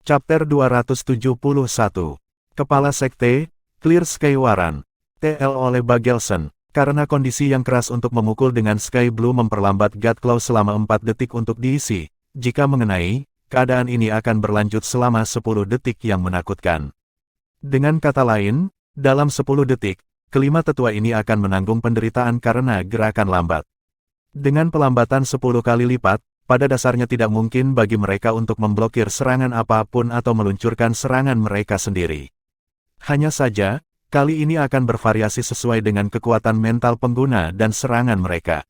Chapter 271. Kepala Sekte, Clear Sky Waran. TL oleh Bagelson. Karena kondisi yang keras untuk memukul dengan Sky Blue memperlambat God Claw selama 4 detik untuk diisi, jika mengenai, keadaan ini akan berlanjut selama 10 detik yang menakutkan. Dengan kata lain, dalam 10 detik, kelima tetua ini akan menanggung penderitaan karena gerakan lambat. Dengan pelambatan 10 kali lipat, pada dasarnya tidak mungkin bagi mereka untuk memblokir serangan apapun atau meluncurkan serangan mereka sendiri. Hanya saja, kali ini akan bervariasi sesuai dengan kekuatan mental pengguna dan serangan mereka.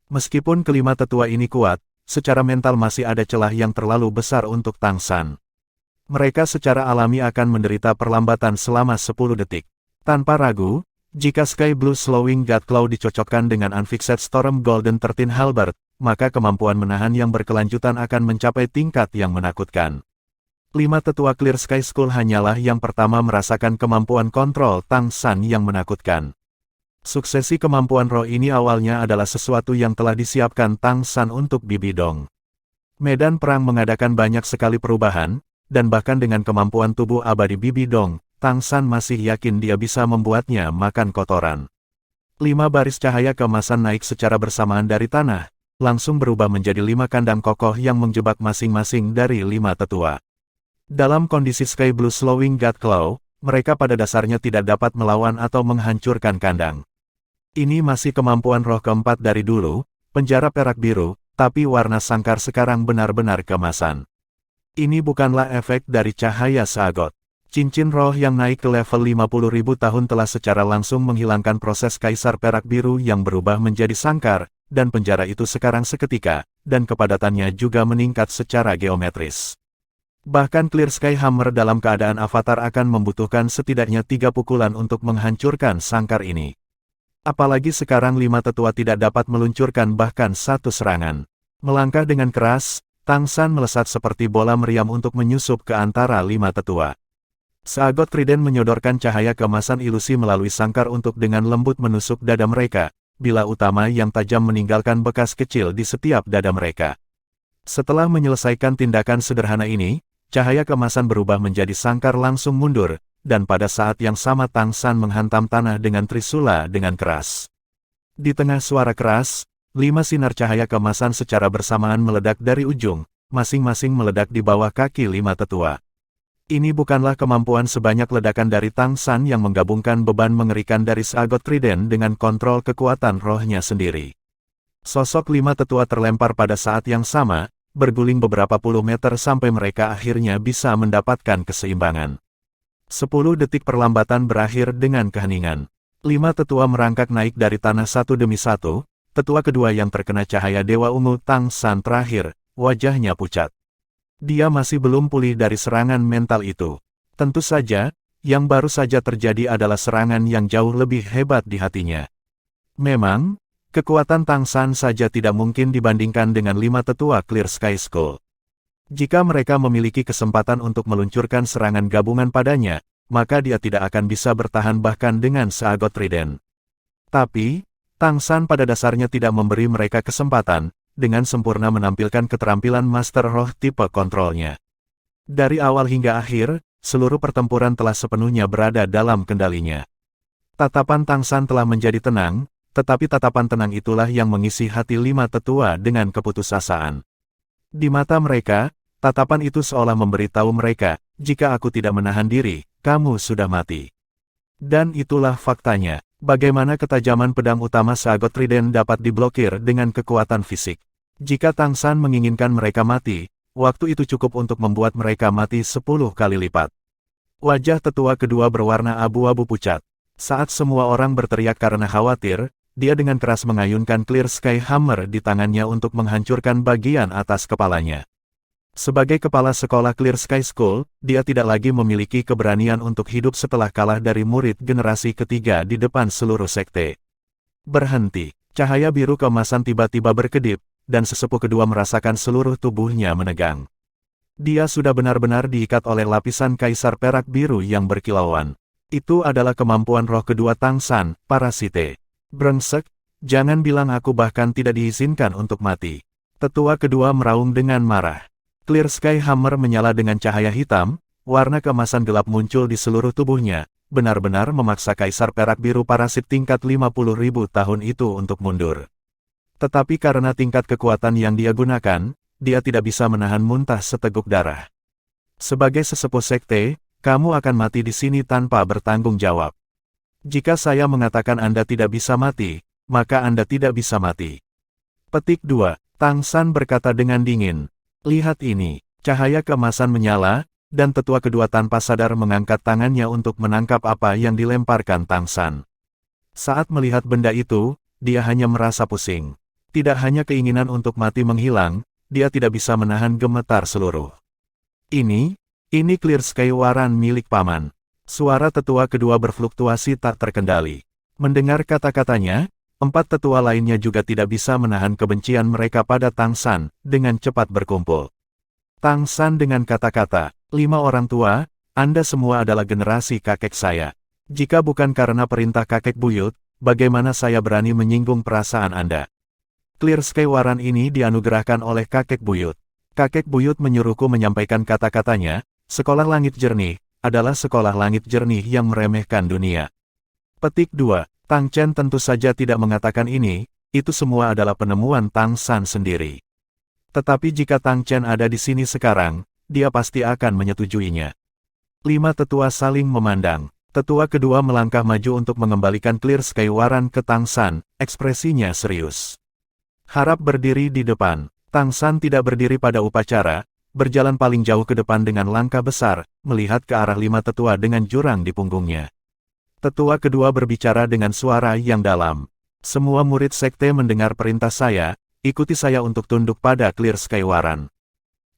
Meskipun kelima tetua ini kuat, secara mental masih ada celah yang terlalu besar untuk Tang San. Mereka secara alami akan menderita perlambatan selama 10 detik. Tanpa ragu, jika Sky Blue Slowing God Claw dicocokkan dengan Unfixed Storm Golden 13 Halberd, maka kemampuan menahan yang berkelanjutan akan mencapai tingkat yang menakutkan. 5 tetua Clear Sky School hanyalah yang pertama merasakan kemampuan kontrol Tang San yang menakutkan. Suksesi kemampuan roh ini awalnya adalah sesuatu yang telah disiapkan Tang San untuk Bibi Dong. Medan perang mengadakan banyak sekali perubahan, dan bahkan dengan kemampuan tubuh abadi Bibi Dong, Tang San masih yakin dia bisa membuatnya makan kotoran. 5 baris cahaya keemasan naik secara bersamaan dari tanah, langsung berubah menjadi 5 kandang kokoh yang menjebak masing-masing dari 5 tetua. Dalam kondisi Sky Blue Slowing God Claw, mereka pada dasarnya tidak dapat melawan atau menghancurkan kandang. Ini masih kemampuan roh keempat dari dulu, penjara perak biru, tapi warna sangkar sekarang benar-benar keemasan. Ini bukanlah efek dari cahaya Sagot. Cincin roh yang naik ke level 50.000 tahun telah secara langsung menghilangkan proses kaisar perak biru yang berubah menjadi sangkar, dan penjara itu sekarang seketika, dan kepadatannya juga meningkat secara geometris. Bahkan Clear Sky Hammer dalam keadaan avatar akan membutuhkan setidaknya 3 pukulan untuk menghancurkan sangkar ini. Apalagi sekarang 5 tetua tidak dapat meluncurkan bahkan 1 serangan. Melangkah dengan keras, Tang San melesat seperti bola meriam untuk menyusup ke antara 5 tetua. Sagot Trident menyodorkan cahaya keemasan ilusi melalui sangkar untuk dengan lembut menusuk dada mereka, bila utama yang tajam meninggalkan bekas kecil di setiap dada mereka. Setelah menyelesaikan tindakan sederhana ini, cahaya keemasan berubah menjadi sangkar langsung mundur, dan pada saat yang sama Tang San menghantam tanah dengan trisula dengan keras. Di tengah suara keras, 5 sinar cahaya keemasan secara bersamaan meledak dari ujung, masing-masing meledak di bawah kaki 5 tetua. Ini bukanlah kemampuan sebanyak ledakan dari Tang San yang menggabungkan beban mengerikan dari Sagot Trident dengan kontrol kekuatan rohnya sendiri. Sosok 5 tetua terlempar pada saat yang sama, berguling beberapa puluh meter sampai mereka akhirnya bisa mendapatkan keseimbangan. 10 detik perlambatan berakhir dengan keheningan. 5 tetua merangkak naik dari tanah satu demi satu, tetua kedua yang terkena cahaya Dewa Ungu Tang San terakhir, wajahnya pucat. Dia masih belum pulih dari serangan mental itu. Tentu saja, yang baru saja terjadi adalah serangan yang jauh lebih hebat di hatinya. Memang, kekuatan Tang San saja tidak mungkin dibandingkan dengan 5 tetua Clear Sky School. Jika mereka memiliki kesempatan untuk meluncurkan serangan gabungan padanya, maka dia tidak akan bisa bertahan bahkan dengan Sagot Trident. Tapi, Tang San pada dasarnya tidak memberi mereka kesempatan, dengan sempurna menampilkan keterampilan Master Roh tipe kontrolnya. Dari awal hingga akhir, seluruh pertempuran telah sepenuhnya berada dalam kendalinya. Tatapan Tang San telah menjadi tenang, tetapi tatapan tenang itulah yang mengisi hati 5 tetua dengan keputusasaan. Di mata mereka, tatapan itu seolah memberitahu mereka, jika aku tidak menahan diri, kamu sudah mati. Dan itulah faktanya. Bagaimana ketajaman pedang utama Sagot Trident dapat diblokir dengan kekuatan fisik. Jika Tang San menginginkan mereka mati, waktu itu cukup untuk membuat mereka mati 10 kali lipat. Wajah tetua kedua berwarna abu-abu pucat. Saat semua orang berteriak karena khawatir, dia dengan keras mengayunkan Clear Sky Hammer di tangannya untuk menghancurkan bagian atas kepalanya. Sebagai kepala sekolah Clear Sky School, dia tidak lagi memiliki keberanian untuk hidup setelah kalah dari murid generasi ketiga di depan seluruh sekte. Berhenti, cahaya biru keemasan tiba-tiba berkedip, dan sesepuh kedua merasakan seluruh tubuhnya menegang. Dia sudah benar-benar diikat oleh lapisan kaisar perak biru yang berkilauan. Itu adalah kemampuan roh kedua Tang San, Parasite. Brengsek, jangan bilang aku bahkan tidak diizinkan untuk mati. Tetua kedua meraung dengan marah. Clear Sky Hammer menyala dengan cahaya hitam, warna keemasan gelap muncul di seluruh tubuhnya, benar-benar memaksa Kaisar Perak Biru Parasit tingkat 50.000 tahun itu untuk mundur. Tetapi karena tingkat kekuatan yang dia gunakan, dia tidak bisa menahan muntah seteguk darah. Sebagai sesepuh sekte, kamu akan mati di sini tanpa bertanggung jawab. Jika saya mengatakan Anda tidak bisa mati, maka Anda tidak bisa mati. Petik 2. Tang San berkata dengan dingin. Lihat ini, cahaya keemasan menyala, dan tetua kedua tanpa sadar mengangkat tangannya untuk menangkap apa yang dilemparkan Tang San. Saat melihat benda itu, dia hanya merasa pusing. Tidak hanya keinginan untuk mati menghilang, dia tidak bisa menahan gemetar seluruh. Ini Clear Sky Waran milik paman. Suara tetua kedua berfluktuasi tak terkendali. Mendengar kata-katanya, 4 tetua lainnya juga tidak bisa menahan kebencian mereka pada Tang San, dengan cepat berkumpul. Tang San dengan kata-kata, 5 orang tua, Anda semua adalah generasi kakek saya. Jika bukan karena perintah kakek buyut, bagaimana saya berani menyinggung perasaan Anda? Clear Sky Waran ini dianugerahkan oleh kakek buyut. Kakek buyut menyuruhku menyampaikan kata-katanya, sekolah langit jernih, adalah sekolah langit jernih yang meremehkan dunia. Petik 2. Tang Chen tentu saja tidak mengatakan ini, itu semua adalah penemuan Tang San sendiri. Tetapi jika Tang Chen ada di sini sekarang, dia pasti akan menyetujuinya. 5 tetua saling memandang. Tetua kedua melangkah maju untuk mengembalikan Clear Sky Waran ke Tang San, ekspresinya serius. Harap berdiri di depan. Tang San tidak berdiri pada upacara, berjalan paling jauh ke depan dengan langkah besar, melihat ke arah 5 tetua dengan jurang di punggungnya. Tetua kedua berbicara dengan suara yang dalam. Semua murid sekte mendengar perintah saya, ikuti saya untuk tunduk pada Clear Sky Waran.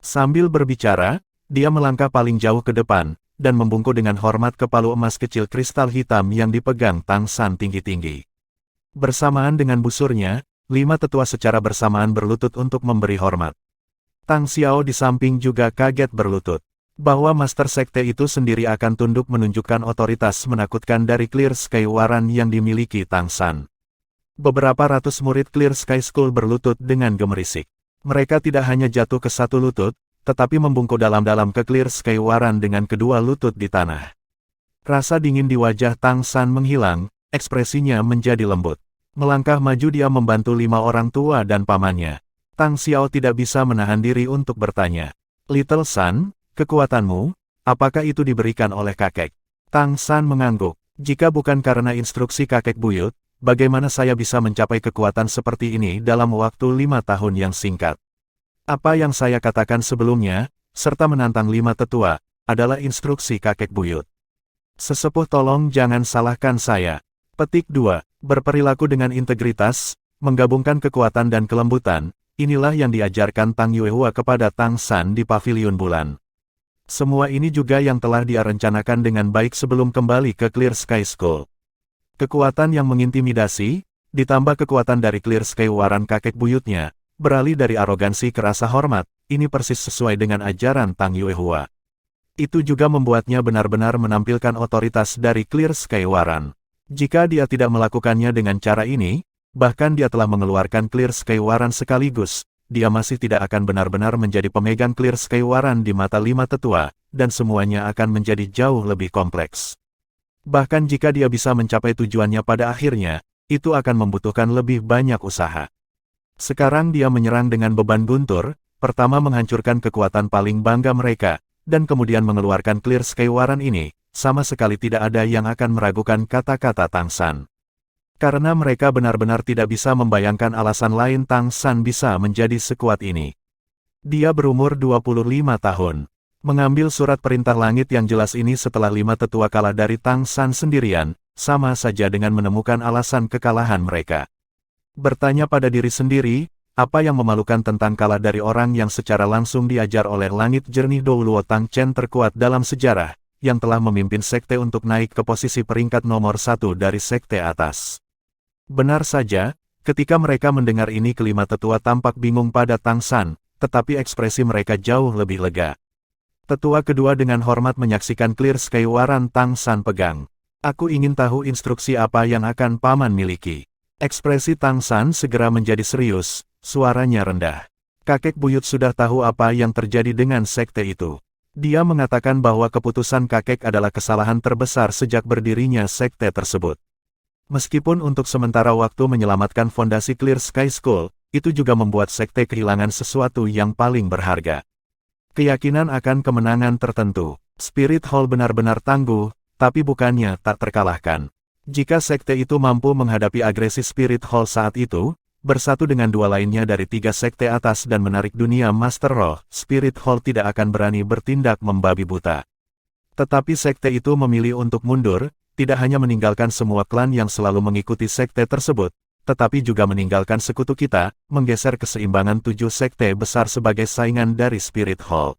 Sambil berbicara, dia melangkah paling jauh ke depan, dan membungkuk dengan hormat ke palu emas kecil kristal hitam yang dipegang Tang San tinggi-tinggi. Bersamaan dengan busurnya, 5 tetua secara bersamaan berlutut untuk memberi hormat. Tang Xiao di samping juga kaget berlutut. Bahwa Master Sekte itu sendiri akan tunduk menunjukkan otoritas menakutkan dari Clear Sky Waran yang dimiliki Tang San. Beberapa ratus murid Clear Sky School berlutut dengan gemerisik. Mereka tidak hanya jatuh ke satu lutut, tetapi membungkuk dalam-dalam ke Clear Sky Waran dengan kedua lutut di tanah. Rasa dingin di wajah Tang San menghilang, ekspresinya menjadi lembut. Melangkah maju dia membantu 5 orang tua dan pamannya. Tang Xiao tidak bisa menahan diri untuk bertanya. Little San, kekuatanmu, apakah itu diberikan oleh kakek? Tang San mengangguk. Jika bukan karena instruksi kakek buyut, bagaimana saya bisa mencapai kekuatan seperti ini dalam waktu 5 tahun yang singkat? Apa yang saya katakan sebelumnya, serta menantang 5 tetua, adalah instruksi kakek buyut. Sesepuh tolong jangan salahkan saya. Petik 2. Berperilaku dengan integritas, menggabungkan kekuatan dan kelembutan, inilah yang diajarkan Tang Yuehua kepada Tang San di Paviliun Bulan. Semua ini juga yang telah dia rencanakan dengan baik sebelum kembali ke Clear Sky School. Kekuatan yang mengintimidasi, ditambah kekuatan dari Clear Sky Waran kakek buyutnya, beralih dari arogansi ke rasa hormat, ini persis sesuai dengan ajaran Tang Yuehua. Itu juga membuatnya benar-benar menampilkan otoritas dari Clear Sky Waran. Jika dia tidak melakukannya dengan cara ini, bahkan dia telah mengeluarkan Clear Sky Waran sekaligus, dia masih tidak akan benar-benar menjadi pemegang Clear Sky Waran di mata 5 tetua, dan semuanya akan menjadi jauh lebih kompleks. Bahkan jika dia bisa mencapai tujuannya pada akhirnya, itu akan membutuhkan lebih banyak usaha. Sekarang dia menyerang dengan beban guntur, pertama menghancurkan kekuatan paling bangga mereka, dan kemudian mengeluarkan Clear Sky Waran ini, sama sekali tidak ada yang akan meragukan kata-kata Tang San. Karena mereka benar-benar tidak bisa membayangkan alasan lain Tang San bisa menjadi sekuat ini. Dia berumur 25 tahun. Mengambil surat perintah langit yang jelas ini setelah 5 tetua kalah dari Tang San sendirian, sama saja dengan menemukan alasan kekalahan mereka. Bertanya pada diri sendiri, apa yang memalukan tentang kalah dari orang yang secara langsung diajar oleh langit jernih Douluo Tang Chen terkuat dalam sejarah, yang telah memimpin sekte untuk naik ke posisi peringkat nomor 1 dari sekte atas. Benar saja, ketika mereka mendengar ini kelima tetua tampak bingung pada Tang San, tetapi ekspresi mereka jauh lebih lega. Tetua kedua dengan hormat menyaksikan Clear Sky Waran Tang San pegang. Aku ingin tahu instruksi apa yang akan paman miliki. Ekspresi Tang San segera menjadi serius, suaranya rendah. Kakek buyut sudah tahu apa yang terjadi dengan sekte itu. Dia mengatakan bahwa keputusan kakek adalah kesalahan terbesar sejak berdirinya sekte tersebut. Meskipun untuk sementara waktu menyelamatkan fondasi Clear Sky School, itu juga membuat sekte kehilangan sesuatu yang paling berharga. Keyakinan akan kemenangan tertentu. Spirit Hall benar-benar tangguh, tapi bukannya tak terkalahkan. Jika sekte itu mampu menghadapi agresi Spirit Hall saat itu, bersatu dengan dua lainnya dari 3 sekte atas dan menarik dunia Master Roh, Spirit Hall tidak akan berani bertindak membabi buta. Tetapi sekte itu memilih untuk mundur, tidak hanya meninggalkan semua klan yang selalu mengikuti sekte tersebut, tetapi juga meninggalkan sekutu kita, menggeser keseimbangan 7 sekte besar sebagai saingan dari Spirit Hall.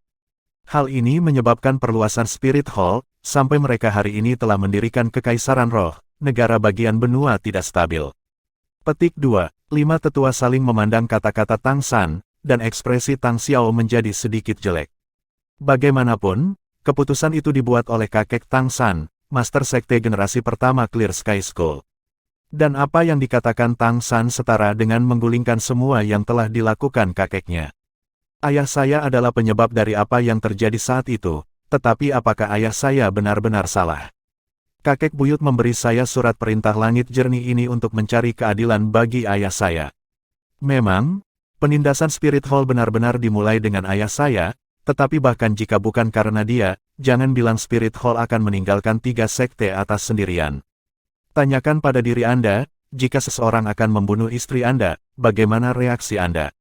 Hal ini menyebabkan perluasan Spirit Hall, sampai mereka hari ini telah mendirikan Kekaisaran Roh, negara bagian benua tidak stabil. Petik 2. 5 tetua saling memandang kata-kata Tang San, dan ekspresi Tang Xiao menjadi sedikit jelek. Bagaimanapun, keputusan itu dibuat oleh kakek Tang San, Master Sekte generasi pertama Clear Sky School. Dan apa yang dikatakan Tang San setara dengan menggulingkan semua yang telah dilakukan kakeknya. Ayah saya adalah penyebab dari apa yang terjadi saat itu, tetapi apakah ayah saya benar-benar salah? Kakek buyut memberi saya surat perintah langit jernih ini untuk mencari keadilan bagi ayah saya. Memang, penindasan Spirit Hall benar-benar dimulai dengan ayah saya, tetapi bahkan jika bukan karena dia, jangan bilang Spirit Hall akan meninggalkan 3 sekte atas sendirian. Tanyakan pada diri Anda, jika seseorang akan membunuh istri Anda, bagaimana reaksi Anda?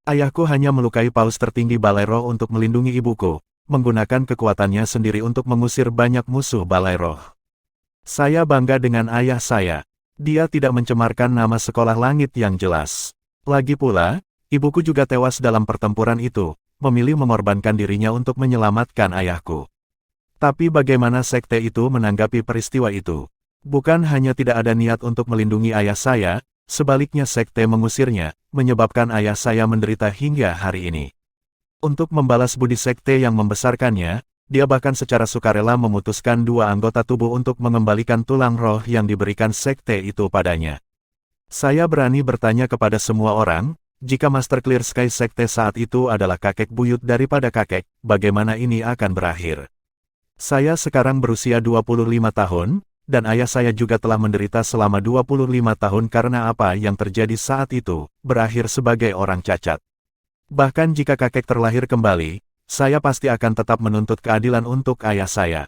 Ayahku hanya melukai paus tertinggi Balai Roh untuk melindungi ibuku, menggunakan kekuatannya sendiri untuk mengusir banyak musuh Balai Roh. Saya bangga dengan ayah saya. Dia tidak mencemarkan nama sekolah langit yang jelas. Lagi pula, ibuku juga tewas dalam pertempuran itu, memilih mengorbankan dirinya untuk menyelamatkan ayahku. Tapi bagaimana sekte itu menanggapi peristiwa itu? Bukan hanya tidak ada niat untuk melindungi ayah saya, sebaliknya sekte mengusirnya, menyebabkan ayah saya menderita hingga hari ini. Untuk membalas budi sekte yang membesarkannya, dia bahkan secara sukarela memutuskan 2 anggota tubuh untuk mengembalikan tulang roh yang diberikan sekte itu padanya. Saya berani bertanya kepada semua orang, jika Master Clear Sky Sekte saat itu adalah kakek buyut daripada kakek, bagaimana ini akan berakhir? Saya sekarang berusia 25 tahun, dan ayah saya juga telah menderita selama 25 tahun karena apa yang terjadi saat itu, berakhir sebagai orang cacat. Bahkan jika kakek terlahir kembali, saya pasti akan tetap menuntut keadilan untuk ayah saya.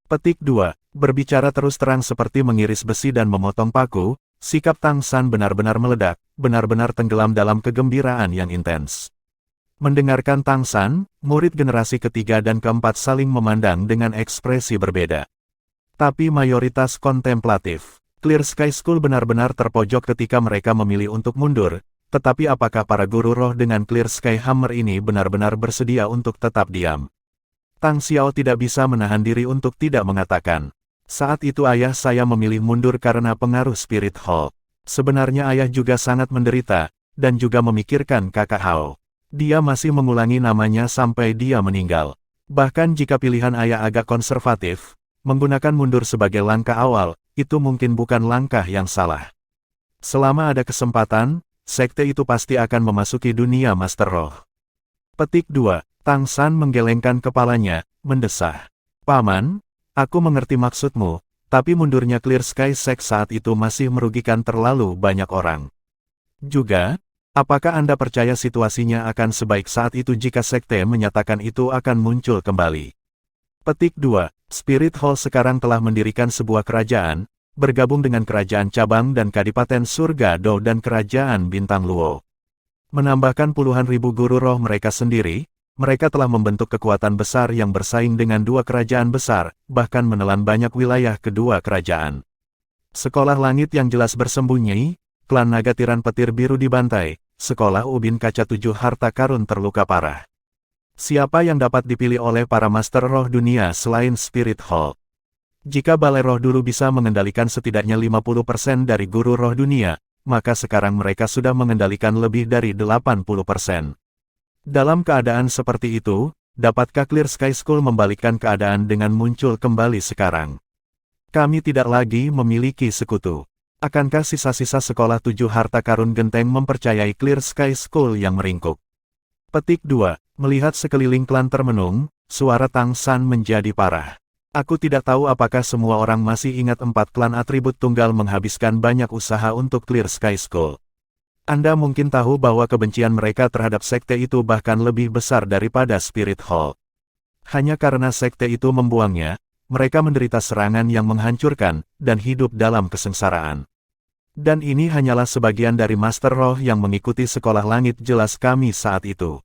Petik 2. Berbicara terus terang seperti mengiris besi dan memotong paku, sikap Tang San benar-benar meledak, benar-benar tenggelam dalam kegembiraan yang intens. Mendengarkan Tang San, murid generasi ketiga dan keempat saling memandang dengan ekspresi berbeda. Tapi mayoritas kontemplatif. Clear Sky School benar-benar terpojok ketika mereka memilih untuk mundur. Tetapi apakah para guru roh dengan Clear Sky Hammer ini benar-benar bersedia untuk tetap diam? Tang Xiao tidak bisa menahan diri untuk tidak mengatakan. Saat itu ayah saya memilih mundur karena pengaruh Spirit Hall. Sebenarnya ayah juga sangat menderita, dan juga memikirkan kakak Hao. Dia masih mengulangi namanya sampai dia meninggal. Bahkan jika pilihan ayah agak konservatif, menggunakan mundur sebagai langkah awal, itu mungkin bukan langkah yang salah. Selama ada kesempatan, sekte itu pasti akan memasuki dunia Master Roh. Petik 2. Tang San menggelengkan kepalanya, mendesah. Paman, aku mengerti maksudmu, tapi mundurnya Clear Sky Sect saat itu masih merugikan terlalu banyak orang. Juga, apakah Anda percaya situasinya akan sebaik saat itu jika sekte menyatakan itu akan muncul kembali? Petik 2. Spirit Hall sekarang telah mendirikan sebuah kerajaan, bergabung dengan kerajaan cabang dan kadipaten Surga Do dan kerajaan Bintang Luo. Menambahkan puluhan ribu guru roh mereka sendiri, mereka telah membentuk kekuatan besar yang bersaing dengan 2 kerajaan besar, bahkan menelan banyak wilayah kedua kerajaan. Sekolah langit yang jelas bersembunyi, klan naga tiran petir biru dibantai, sekolah ubin kaca 7 harta karun terluka parah. Siapa yang dapat dipilih oleh para Master Roh dunia selain Spirit Hall? Jika Balai Roh dulu bisa mengendalikan setidaknya 50% dari guru roh dunia, maka sekarang mereka sudah mengendalikan lebih dari 80%. Dalam keadaan seperti itu, dapatkah Clear Sky School membalikkan keadaan dengan muncul kembali sekarang? Kami tidak lagi memiliki sekutu. Akankah sisa-sisa sekolah 7 harta karun genteng mempercayai Clear Sky School yang meringkuk? Petik 2. Melihat sekeliling klan termenung, suara Tang San menjadi parah. Aku tidak tahu apakah semua orang masih ingat 4 klan atribut tunggal menghabiskan banyak usaha untuk Clear Sky School. Anda mungkin tahu bahwa kebencian mereka terhadap sekte itu bahkan lebih besar daripada Spirit Hall. Hanya karena sekte itu membuangnya, mereka menderita serangan yang menghancurkan, dan hidup dalam kesengsaraan. Dan ini hanyalah sebagian dari Master Roh yang mengikuti sekolah langit jelas kami saat itu.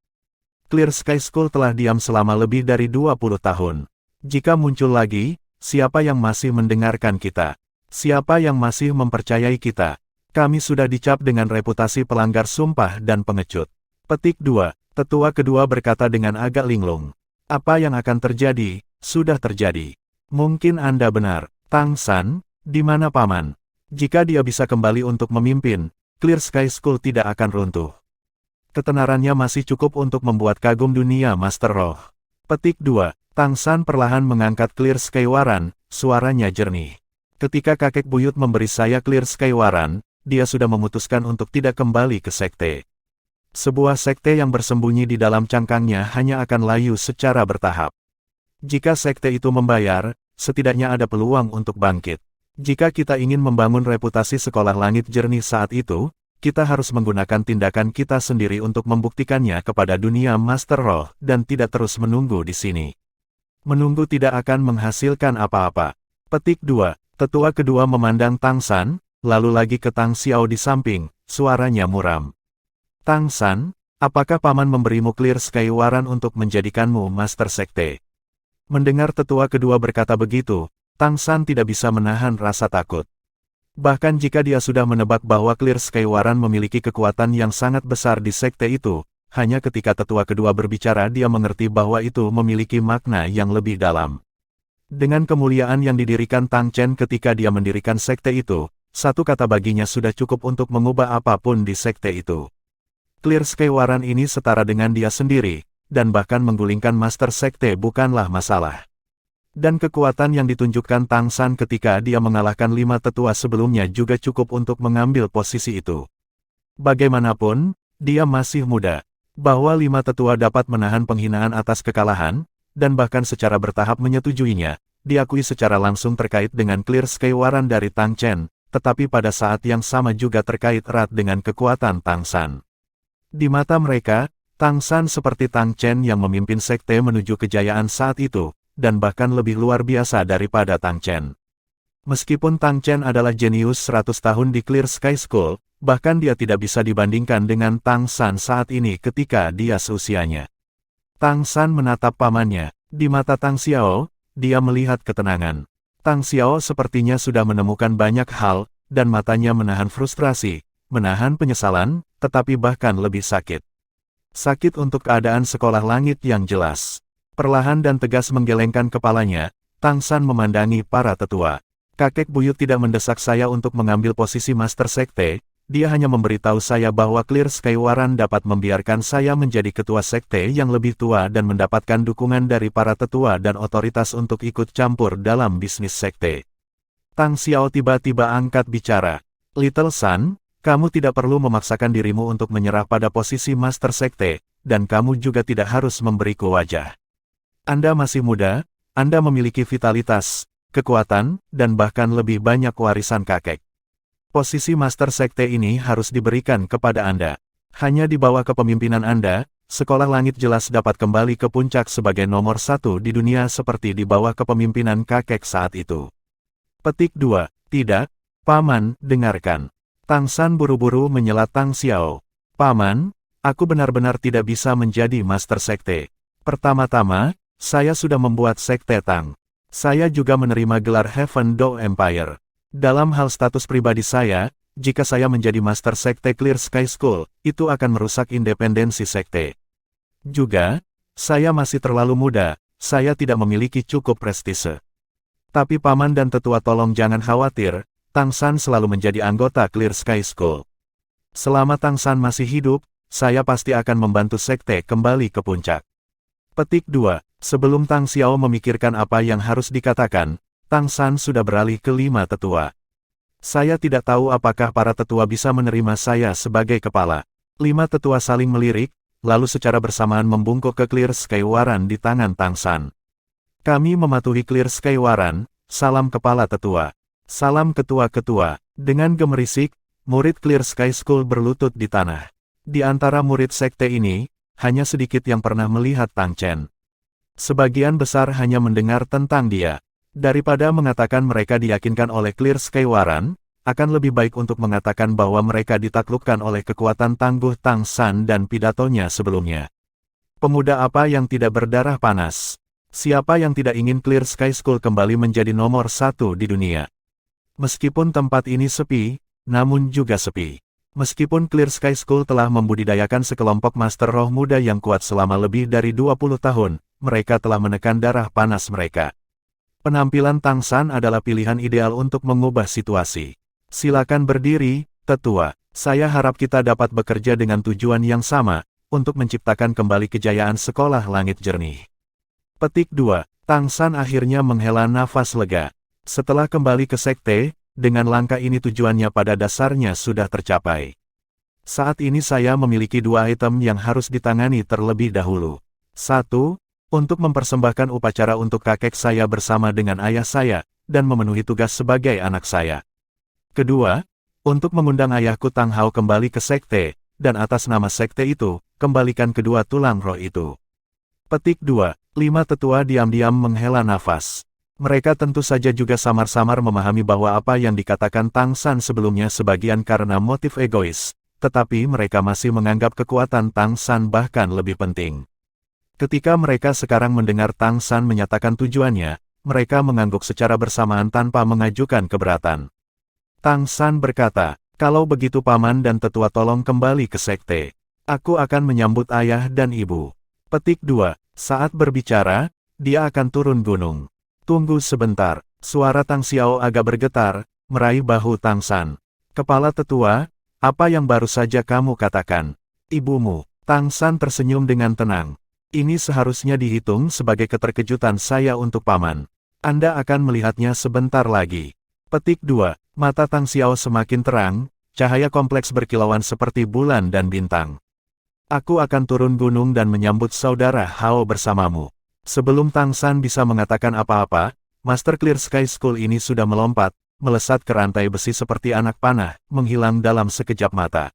Clear Sky School telah diam selama lebih dari 20 tahun. Jika muncul lagi, siapa yang masih mendengarkan kita? Siapa yang masih mempercayai kita? Kami sudah dicap dengan reputasi pelanggar sumpah dan pengecut. Petik 2. Tetua kedua berkata dengan agak linglung. Apa yang akan terjadi, sudah terjadi. Mungkin Anda benar. Tang San, di mana paman? Jika dia bisa kembali untuk memimpin, Clear Sky School tidak akan runtuh. Ketenarannya masih cukup untuk membuat kagum dunia Master Roh. Petik 2. Tang San perlahan mengangkat Clear Sky Waran, suaranya jernih. Ketika kakek buyut memberi saya Clear Sky Waran, dia sudah memutuskan untuk tidak kembali ke sekte. Sebuah sekte yang bersembunyi di dalam cangkangnya hanya akan layu secara bertahap. Jika sekte itu membayar, setidaknya ada peluang untuk bangkit. Jika kita ingin membangun reputasi sekolah langit jernih saat itu, kita harus menggunakan tindakan kita sendiri untuk membuktikannya kepada dunia Master Roh dan tidak terus menunggu di sini. Menunggu tidak akan menghasilkan apa-apa. Petik 2. Tetua kedua memandang Tang San, lalu lagi ke Tang Xiao di samping, suaranya muram. Tang San, apakah paman memberimu Clear Sky Waran untuk menjadikanmu Master Sekte? Mendengar tetua kedua berkata begitu, Tang San tidak bisa menahan rasa takut. Bahkan jika dia sudah menebak bahwa Clear Sky Waran memiliki kekuatan yang sangat besar di sekte itu, hanya ketika tetua kedua berbicara dia mengerti bahwa itu memiliki makna yang lebih dalam. Dengan kemuliaan yang didirikan Tang Chen ketika dia mendirikan sekte itu, satu kata baginya sudah cukup untuk mengubah apapun di sekte itu. Clear Sky Waran ini setara dengan dia sendiri, dan bahkan menggulingkan Master Sekte bukanlah masalah. Dan kekuatan yang ditunjukkan Tang San ketika dia mengalahkan 5 tetua sebelumnya juga cukup untuk mengambil posisi itu. Bagaimanapun, dia masih muda. Bahwa 5 tetua dapat menahan penghinaan atas kekalahan, dan bahkan secara bertahap menyetujuinya, diakui secara langsung terkait dengan Clear Sky Waran dari Tang Chen, tetapi pada saat yang sama juga terkait erat dengan kekuatan Tang San. Di mata mereka, Tang San seperti Tang Chen yang memimpin sekte menuju kejayaan saat itu, dan bahkan lebih luar biasa daripada Tang Chen. Meskipun Tang Chen adalah jenius 100 tahun di Clear Sky School, bahkan dia tidak bisa dibandingkan dengan Tang San saat ini ketika dia seusianya. Tang San menatap pamannya. Di mata Tang Xiao, dia melihat ketenangan. Tang Xiao sepertinya sudah menemukan banyak hal, dan matanya menahan frustrasi, menahan penyesalan, tetapi bahkan lebih sakit. Sakit untuk keadaan sekolah langit yang jelas. Perlahan dan tegas menggelengkan kepalanya, Tang San memandangi para tetua. Kakek buyut tidak mendesak saya untuk mengambil posisi Master Sekte, dia hanya memberitahu saya bahwa Clear Sky Waran dapat membiarkan saya menjadi ketua sekte yang lebih tua dan mendapatkan dukungan dari para tetua dan otoritas untuk ikut campur dalam bisnis sekte. Tang Xiao tiba-tiba angkat bicara. Little San, kamu tidak perlu memaksakan dirimu untuk menyerah pada posisi Master Sekte, dan kamu juga tidak harus memberiku wajah. Anda masih muda, Anda memiliki vitalitas, kekuatan, dan bahkan lebih banyak warisan kakek. Posisi Master Sekte ini harus diberikan kepada Anda. Hanya di bawah kepemimpinan Anda, Sekolah Langit jelas dapat kembali ke puncak sebagai nomor 1 di dunia seperti di bawah kepemimpinan kakek saat itu. Petik 2. Tidak, Paman, dengarkan. Tang San buru-buru menyela Tang Xiao. Paman, aku benar-benar tidak bisa menjadi Master Sekte. Pertama-tama, saya sudah membuat Sekte Tang. Saya juga menerima gelar Heaven Door Empire. Dalam hal status pribadi saya, jika saya menjadi Master Sekte Clear Sky School, itu akan merusak independensi sekte. Juga, saya masih terlalu muda, saya tidak memiliki cukup prestise. Tapi Paman dan Tetua tolong jangan khawatir, Tang San selalu menjadi anggota Clear Sky School. Selama Tang San masih hidup, saya pasti akan membantu sekte kembali ke puncak. Petik 2. Sebelum Tang Xiao memikirkan apa yang harus dikatakan, Tang San sudah beralih ke 5 tetua. Saya tidak tahu apakah para tetua bisa menerima saya sebagai kepala. 5 tetua saling melirik, lalu secara bersamaan membungkuk ke Clear Sky Waran di tangan Tang San. Kami mematuhi Clear Sky Waran, salam kepala tetua. Salam ketua-ketua. Dengan gemerisik, murid Clear Sky School berlutut di tanah. Di antara murid sekte ini, hanya sedikit yang pernah melihat Tang Chen. Sebagian besar hanya mendengar tentang dia. Daripada mengatakan mereka diyakinkan oleh Clear Sky Waran, akan lebih baik untuk mengatakan bahwa mereka ditaklukkan oleh kekuatan tangguh Tang San dan pidatonya sebelumnya. Pemuda apa yang tidak berdarah panas? Siapa yang tidak ingin Clear Sky School kembali menjadi nomor 1 di dunia? Meskipun tempat ini sepi, namun juga sepi. Meskipun Clear Sky School telah membudidayakan sekelompok master roh muda yang kuat selama lebih dari 20 tahun, mereka telah menekan darah panas mereka. Penampilan Tang San adalah pilihan ideal untuk mengubah situasi. Silakan berdiri, tetua. Saya harap kita dapat bekerja dengan tujuan yang sama, untuk menciptakan kembali kejayaan sekolah langit jernih. Petik 2. Tang San akhirnya menghela nafas lega. Setelah kembali ke sekte, dengan langkah ini tujuannya pada dasarnya sudah tercapai. Saat ini saya memiliki 2 item yang harus ditangani terlebih dahulu. 1. Untuk mempersembahkan upacara untuk kakek saya bersama dengan ayah saya, dan memenuhi tugas sebagai anak saya. Kedua, untuk mengundang ayahku Tang Hao kembali ke sekte, dan atas nama sekte itu, kembalikan kedua tulang roh itu. Petik 2. 5 tetua diam-diam menghela nafas. Mereka tentu saja juga samar-samar memahami bahwa apa yang dikatakan Tang San sebelumnya sebagian karena motif egois, tetapi mereka masih menganggap kekuatan Tang San bahkan lebih penting. Ketika mereka sekarang mendengar Tang San menyatakan tujuannya, mereka mengangguk secara bersamaan tanpa mengajukan keberatan. Tang San berkata, kalau begitu paman dan tetua tolong kembali ke sekte. Aku akan menyambut ayah dan ibu. Petik 2. Saat berbicara, dia akan turun gunung. Tunggu sebentar. Suara Tang Xiao agak bergetar, meraih bahu Tang San. Kepala tetua, apa yang baru saja kamu katakan? Ibumu. Tang San tersenyum dengan tenang. Ini seharusnya dihitung sebagai keterkejutan saya untuk paman. Anda akan melihatnya sebentar lagi. Petik 2. Mata Tang Xiao semakin terang, cahaya kompleks berkilauan seperti bulan dan bintang. Aku akan turun gunung dan menyambut saudara Hao bersamamu. Sebelum Tang San bisa mengatakan apa-apa, Master Clear Sky School ini sudah melompat, melesat ke rantai besi seperti anak panah, menghilang dalam sekejap mata.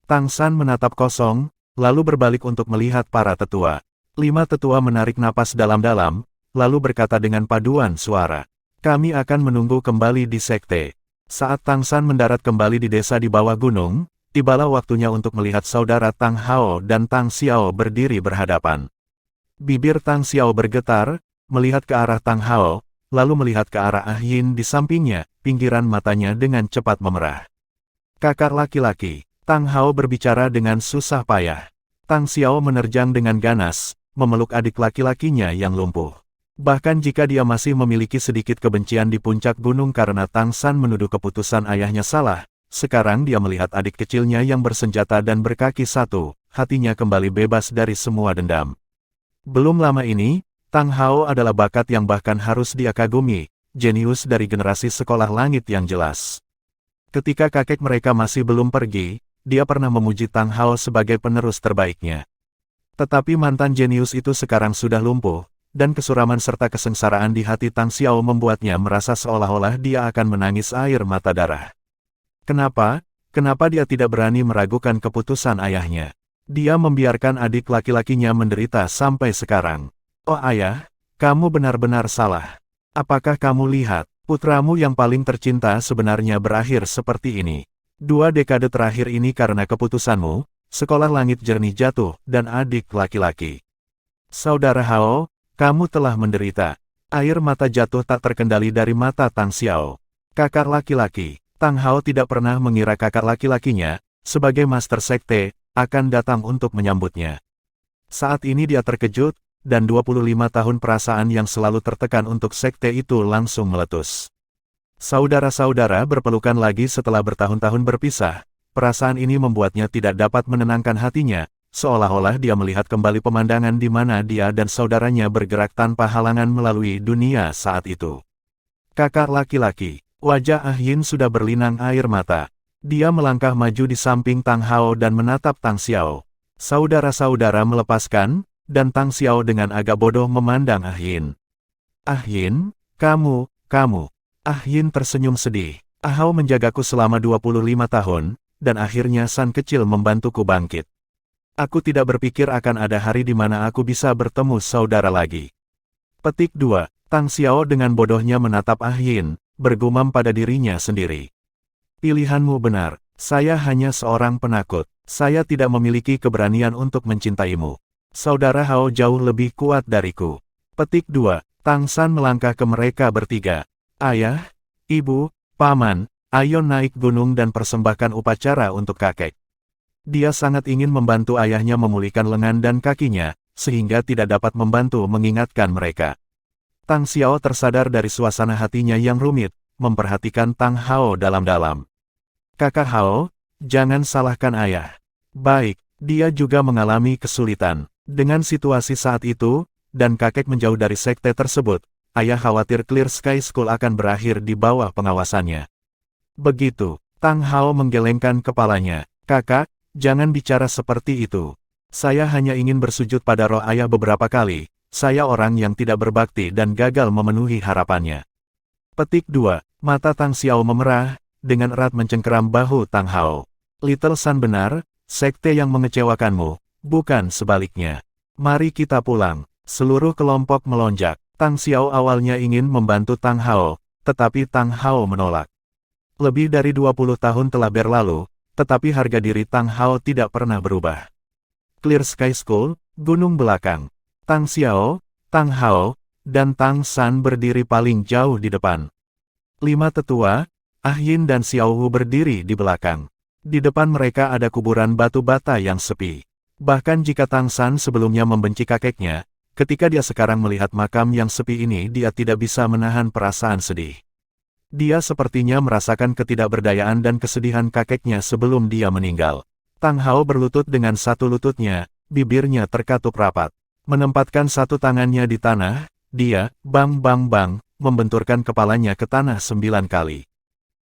Tang San menatap kosong, lalu berbalik untuk melihat para tetua. 5 tetua menarik napas dalam-dalam, lalu berkata dengan paduan suara. Kami akan menunggu kembali di sekte. Saat Tang San mendarat kembali di desa di bawah gunung, tibalah waktunya untuk melihat saudara Tang Hao dan Tang Xiao berdiri berhadapan. Bibir Tang Xiao bergetar, melihat ke arah Tang Hao, lalu melihat ke arah Ah Yin di sampingnya, pinggiran matanya dengan cepat memerah. Kakak laki-laki, Tang Hao berbicara dengan susah payah. Tang Xiao menerjang dengan ganas, memeluk adik laki-lakinya yang lumpuh. Bahkan jika dia masih memiliki sedikit kebencian di puncak gunung karena Tang San menuduh keputusan ayahnya salah, sekarang dia melihat adik kecilnya yang bersenjata dan berkaki satu, hatinya kembali bebas dari semua dendam. Belum lama ini, Tang Hao adalah bakat yang bahkan harus dia kagumi, jenius dari generasi sekolah langit yang jelas. Ketika kakek mereka masih belum pergi, dia pernah memuji Tang Hao sebagai penerus terbaiknya. Tetapi mantan jenius itu sekarang sudah lumpuh, dan kesuraman serta kesengsaraan di hati Tang Xiao membuatnya merasa seolah-olah dia akan menangis air mata darah. Kenapa? Kenapa dia tidak berani meragukan keputusan ayahnya? Dia membiarkan adik laki-lakinya menderita sampai sekarang. Oh ayah, kamu benar-benar salah. Apakah kamu lihat, putramu yang paling tercinta sebenarnya berakhir seperti ini? 2 dekade terakhir ini karena keputusanmu, sekolah langit jernih jatuh, dan adik laki-laki. Saudara Hao, kamu telah menderita. Air mata jatuh tak terkendali dari mata Tang Xiao. Kakak laki-laki, Tang Hao tidak pernah mengira kakak laki-lakinya, sebagai master sekte, akan datang untuk menyambutnya. Saat ini dia terkejut, dan 25 tahun perasaan yang selalu tertekan untuk sekte itu langsung meletus. Saudara-saudara berpelukan lagi setelah bertahun-tahun berpisah, perasaan ini membuatnya tidak dapat menenangkan hatinya, seolah-olah dia melihat kembali pemandangan di mana dia dan saudaranya bergerak tanpa halangan melalui dunia saat itu. Kakak laki-laki, wajah Ah Yin sudah berlinang air mata. Dia melangkah maju di samping Tang Hao dan menatap Tang Xiao. Saudara-saudara melepaskan, dan Tang Xiao dengan agak bodoh memandang Ah Yin. Ah Yin, kamu. Ah Yin tersenyum sedih. Ahau menjagaku selama 25 tahun, dan akhirnya San kecil membantuku bangkit. Aku tidak berpikir akan ada hari di mana aku bisa bertemu saudara lagi. Petik 2. Tang Xiao dengan bodohnya menatap Ah Yin, bergumam pada dirinya sendiri. Pilihanmu benar, saya hanya seorang penakut. Saya tidak memiliki keberanian untuk mencintaimu. Saudara Hao jauh lebih kuat dariku. Petik 2. Tang San melangkah ke mereka bertiga. Ayah, ibu, paman, ayo naik gunung dan persembahkan upacara untuk kakek. Dia sangat ingin membantu ayahnya memulihkan lengan dan kakinya, sehingga tidak dapat membantu mengingatkan mereka. Tang Xiao tersadar dari suasana hatinya yang rumit, memperhatikan Tang Hao dalam-dalam. Kakak Hao, jangan salahkan ayah. Baik, dia juga mengalami kesulitan. Dengan situasi saat itu, dan kakek menjauh dari sekte tersebut, ayah khawatir Clear Sky School akan berakhir di bawah pengawasannya. Begitu, Tang Hao menggelengkan kepalanya. Kakak, jangan bicara seperti itu. Saya hanya ingin bersujud pada roh ayah beberapa kali. Saya orang yang tidak berbakti dan gagal memenuhi harapannya. Petik 2. Mata Tang Xiao memerah, dengan erat mencengkeram bahu Tang Hao. Little Sun benar, sekte yang mengecewakanmu, bukan sebaliknya. Mari kita pulang. Seluruh kelompok melonjak. Tang Xiao awalnya ingin membantu Tang Hao, tetapi Tang Hao menolak. Lebih dari 20 tahun telah berlalu, tetapi harga diri Tang Hao tidak pernah berubah. Clear Sky School, gunung belakang. Tang Xiao, Tang Hao, dan Tang San berdiri paling jauh di depan. 5 tetua, Ah Yin dan Xiao Wu berdiri di belakang. Di depan mereka ada kuburan batu bata yang sepi. Bahkan jika Tang San sebelumnya membenci kakeknya, ketika dia sekarang melihat makam yang sepi ini dia tidak bisa menahan perasaan sedih. Dia sepertinya merasakan ketidakberdayaan dan kesedihan kakeknya sebelum dia meninggal. Tang Hao berlutut dengan satu lututnya, bibirnya terkatup rapat. Menempatkan satu tangannya di tanah, dia, bang, membenturkan kepalanya ke tanah 9 kali.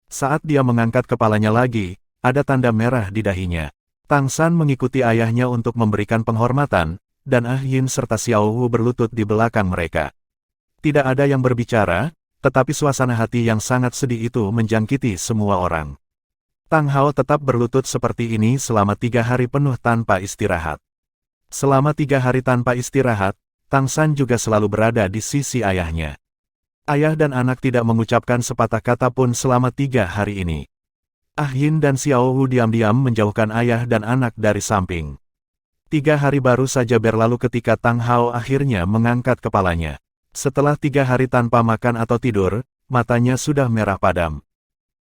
Saat dia mengangkat kepalanya lagi, ada tanda merah di dahinya. Tang San mengikuti ayahnya untuk memberikan penghormatan, dan Ah Yin serta Xiao Wu berlutut di belakang mereka. Tidak ada yang berbicara, tetapi suasana hati yang sangat sedih itu menjangkiti semua orang. Tang Hao tetap berlutut seperti ini selama 3 hari penuh tanpa istirahat. Selama 3 hari tanpa istirahat, Tang San juga selalu berada di sisi ayahnya. Ayah dan anak tidak mengucapkan sepatah kata pun selama 3 hari ini. Ah Yin dan Xiao Wu diam-diam menjauhkan ayah dan anak dari samping. 3 hari baru saja berlalu ketika Tang Hao akhirnya mengangkat kepalanya. Setelah 3 hari tanpa makan atau tidur, matanya sudah merah padam.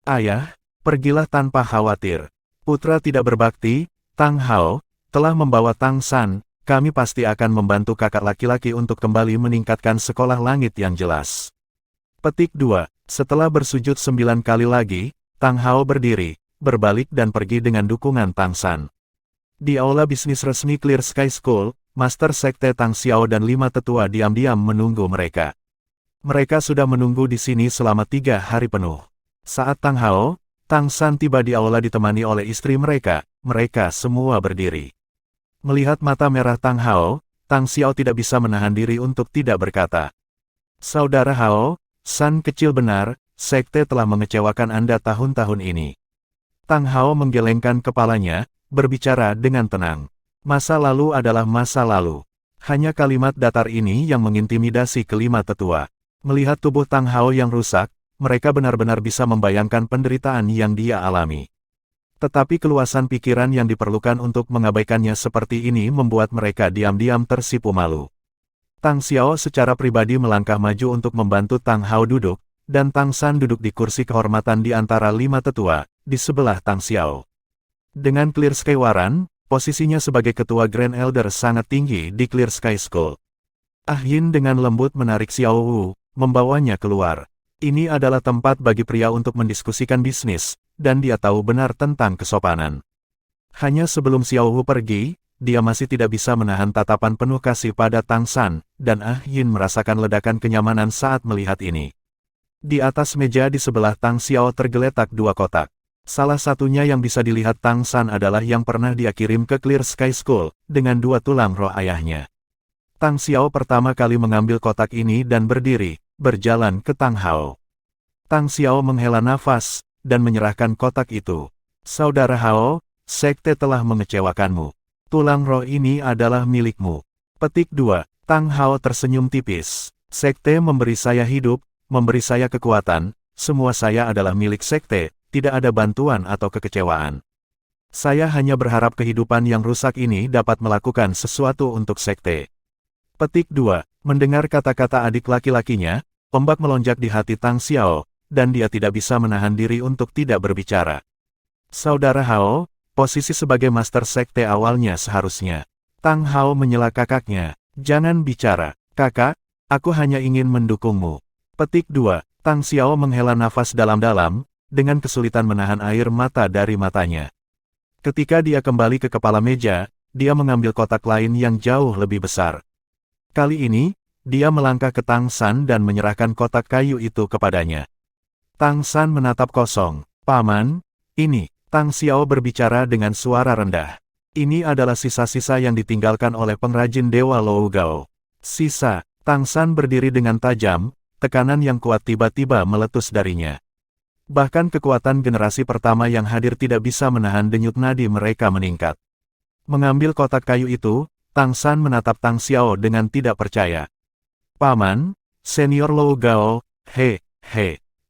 Ayah, pergilah tanpa khawatir. Putra tidak berbakti, Tang Hao, telah membawa Tang San, kami pasti akan membantu kakak laki-laki untuk kembali meningkatkan sekolah langit yang jelas. Petik 2. Setelah bersujud 9 kali lagi, Tang Hao berdiri, berbalik dan pergi dengan dukungan Tang San. Di aula bisnis resmi Clear Sky School, Master Sekte Tang Xiao dan 5 tetua diam-diam menunggu mereka. Mereka sudah menunggu di sini selama 3 hari penuh. Saat Tang Hao, Tang San tiba di aula ditemani oleh istri mereka semua berdiri. Melihat mata merah Tang Hao, Tang Xiao tidak bisa menahan diri untuk tidak berkata. Saudara Hao, San kecil benar, sekte telah mengecewakan Anda tahun-tahun ini. Tang Hao menggelengkan kepalanya, berbicara dengan tenang. Masa lalu adalah masa lalu. Hanya kalimat datar ini yang mengintimidasi kelima tetua. Melihat tubuh Tang Hao yang rusak, mereka benar-benar bisa membayangkan penderitaan yang dia alami. Tetapi keluasan pikiran yang diperlukan untuk mengabaikannya seperti ini membuat mereka diam-diam tersipu malu. Tang Xiao secara pribadi melangkah maju untuk membantu Tang Hao duduk, dan Tang San duduk di kursi kehormatan di antara 5 tetua, di sebelah Tang Xiao. Dengan Clear Sky Waran, posisinya sebagai ketua Grand Elder sangat tinggi di Clear Sky School. Ah Yin dengan lembut menarik Xiao Wu, membawanya keluar. Ini adalah tempat bagi pria untuk mendiskusikan bisnis, dan dia tahu benar tentang kesopanan. Hanya sebelum Xiao Wu pergi, dia masih tidak bisa menahan tatapan penuh kasih pada Tang San, dan Ah Yin merasakan ledakan kenyamanan saat melihat ini. Di atas meja di sebelah Tang Xiao tergeletak 2 kotak. Salah satunya yang bisa dilihat Tang San adalah yang pernah dia kirim ke Clear Sky School, dengan 2 tulang roh ayahnya. Tang Xiao pertama kali mengambil kotak ini dan berdiri, berjalan ke Tang Hao. Tang Xiao menghela nafas, dan menyerahkan kotak itu. Saudara Hao, sekte telah mengecewakanmu. Tulang roh ini adalah milikmu. Petik 2. Tang Hao tersenyum tipis. Sekte memberi saya hidup, memberi saya kekuatan, semua saya adalah milik sekte, tidak ada bantuan atau kekecewaan. Saya hanya berharap kehidupan yang rusak ini dapat melakukan sesuatu untuk sekte. Petik 2. Mendengar kata-kata adik laki-lakinya, ombak melonjak di hati Tang Xiao, dan dia tidak bisa menahan diri untuk tidak berbicara. Saudara Hao, posisi sebagai master sekte awalnya seharusnya. Tang Hao menyela kakaknya. Jangan bicara, kakak, aku hanya ingin mendukungmu. Petik 2. Tang Xiao menghela nafas dalam-dalam, dengan kesulitan menahan air mata dari matanya. Ketika dia kembali ke kepala meja, dia mengambil kotak lain yang jauh lebih besar. Kali ini, dia melangkah ke Tang San dan menyerahkan kotak kayu itu kepadanya. Tang San menatap kosong. Paman, ini, Tang Xiao berbicara dengan suara rendah. Ini adalah sisa-sisa yang ditinggalkan oleh pengrajin Dewa Lou Gao. Sisa, Tang San berdiri dengan tajam, tekanan yang kuat tiba-tiba meletus darinya. Bahkan kekuatan generasi pertama yang hadir tidak bisa menahan denyut nadi mereka meningkat. Mengambil kotak kayu itu, Tang San menatap Tang Xiao dengan tidak percaya. Paman, senior Lou Gao, he.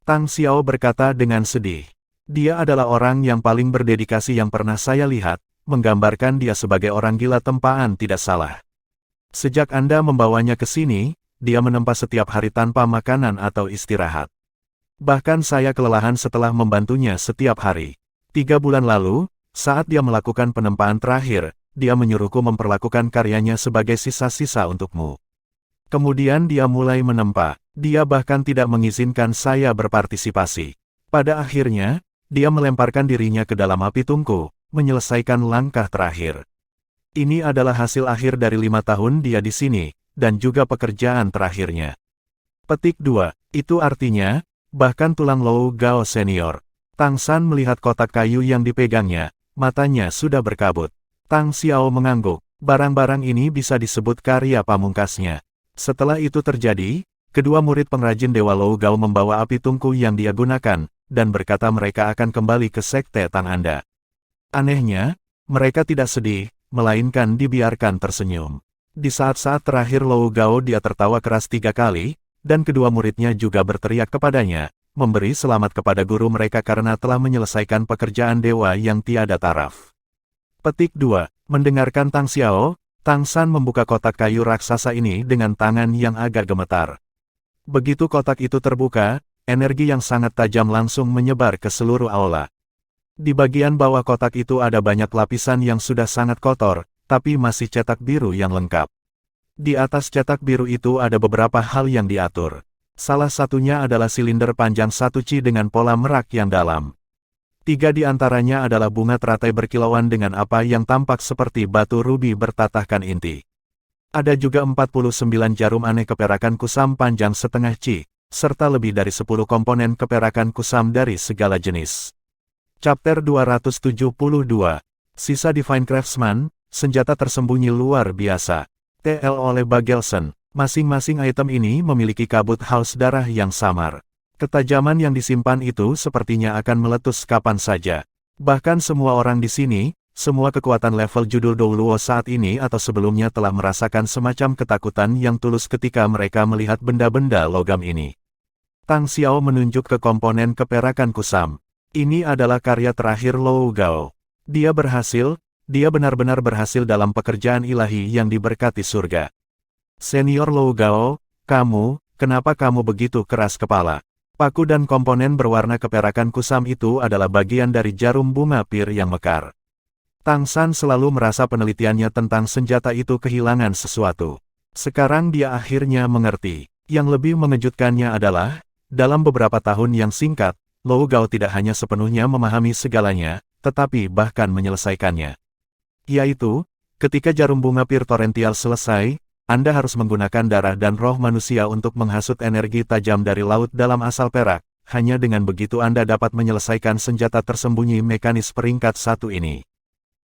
Tang Xiao berkata dengan sedih. Dia adalah orang yang paling berdedikasi yang pernah saya lihat, menggambarkan dia sebagai orang gila tempaan tidak salah. Sejak Anda membawanya ke sini, dia menempa setiap hari tanpa makanan atau istirahat. Bahkan saya kelelahan setelah membantunya setiap hari. 3 bulan lalu, saat dia melakukan penempaan terakhir, dia menyuruhku memperlakukan karyanya sebagai sisa-sisa untukmu. Kemudian dia mulai menempa, dia bahkan tidak mengizinkan saya berpartisipasi. Pada akhirnya, dia melemparkan dirinya ke dalam api tungku, menyelesaikan langkah terakhir. Ini adalah hasil akhir dari 5 tahun dia di sini, dan juga pekerjaan terakhirnya. Petik 2, itu artinya, bahkan tulang Lou Gao senior. Tang San melihat kotak kayu yang dipegangnya, matanya sudah berkabut. Tang Xiao mengangguk, barang-barang ini bisa disebut karya pamungkasnya. Setelah itu terjadi, kedua murid pengrajin Dewa Lou Gao membawa api tungku yang dia gunakan, dan berkata mereka akan kembali ke sekte Tang Anda. Anehnya, mereka tidak sedih, melainkan dibiarkan tersenyum. Di saat-saat terakhir Lou Gao dia tertawa keras 3 kali, dan kedua muridnya juga berteriak kepadanya, memberi selamat kepada guru mereka karena telah menyelesaikan pekerjaan dewa yang tiada taraf. Petik 2. Mendengarkan Tang Xiao, Tang San membuka kotak kayu raksasa ini dengan tangan yang agak gemetar. Begitu kotak itu terbuka, energi yang sangat tajam langsung menyebar ke seluruh aula. Di bagian bawah kotak itu ada banyak lapisan yang sudah sangat kotor, tapi masih cetak biru yang lengkap. Di atas cetak biru itu ada beberapa hal yang diatur. Salah satunya adalah silinder panjang 1 ci dengan pola merak yang dalam. 3 di antaranya adalah bunga teratai berkilauan dengan apa yang tampak seperti batu rubi bertatahkan inti. Ada juga 49 jarum aneh keperakan kusam panjang setengah ci, serta lebih dari 10 komponen keperakan kusam dari segala jenis. Chapter 272. Sisa Divine Craftsman, senjata tersembunyi luar biasa. TL oleh Bagelson. Masing-masing item ini memiliki kabut haus darah yang samar. Ketajaman yang disimpan itu sepertinya akan meletus kapan saja. Bahkan semua orang di sini, semua kekuatan level judul Douluo saat ini atau sebelumnya telah merasakan semacam ketakutan yang tulus ketika mereka melihat benda-benda logam ini. Tang Xiao menunjuk ke komponen keperakan kusam. Ini adalah karya terakhir Lou Gao. Dia benar-benar berhasil dalam pekerjaan ilahi yang diberkati surga. Senior Lou Gao, kenapa kamu begitu keras kepala? Paku dan komponen berwarna keperakan kusam itu adalah bagian dari jarum bunga pir yang mekar. Tang San selalu merasa penelitiannya tentang senjata itu kehilangan sesuatu. Sekarang dia akhirnya mengerti. Yang lebih mengejutkannya adalah, dalam beberapa tahun yang singkat, Lou Gao tidak hanya sepenuhnya memahami segalanya, tetapi bahkan menyelesaikannya. Yaitu, ketika jarum bunga pir torrential selesai, Anda harus menggunakan darah dan roh manusia untuk menghasut energi tajam dari laut dalam asal perak, hanya dengan begitu Anda dapat menyelesaikan senjata tersembunyi mekanis peringkat 1 ini.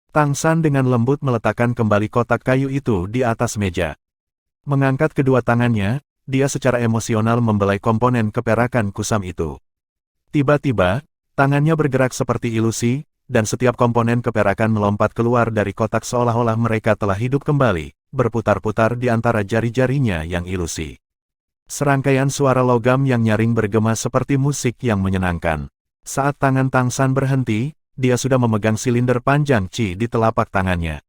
Tang San dengan lembut meletakkan kembali kotak kayu itu di atas meja. Mengangkat kedua tangannya, dia secara emosional membelai komponen keperakan kusam itu. Tiba-tiba, tangannya bergerak seperti ilusi, dan setiap komponen keperakan melompat keluar dari kotak seolah-olah mereka telah hidup kembali, berputar-putar di antara jari-jarinya yang ilusi. Serangkaian suara logam yang nyaring bergema seperti musik yang menyenangkan. Saat tangan Tang San berhenti, dia sudah memegang silinder panjang Qi di telapak tangannya.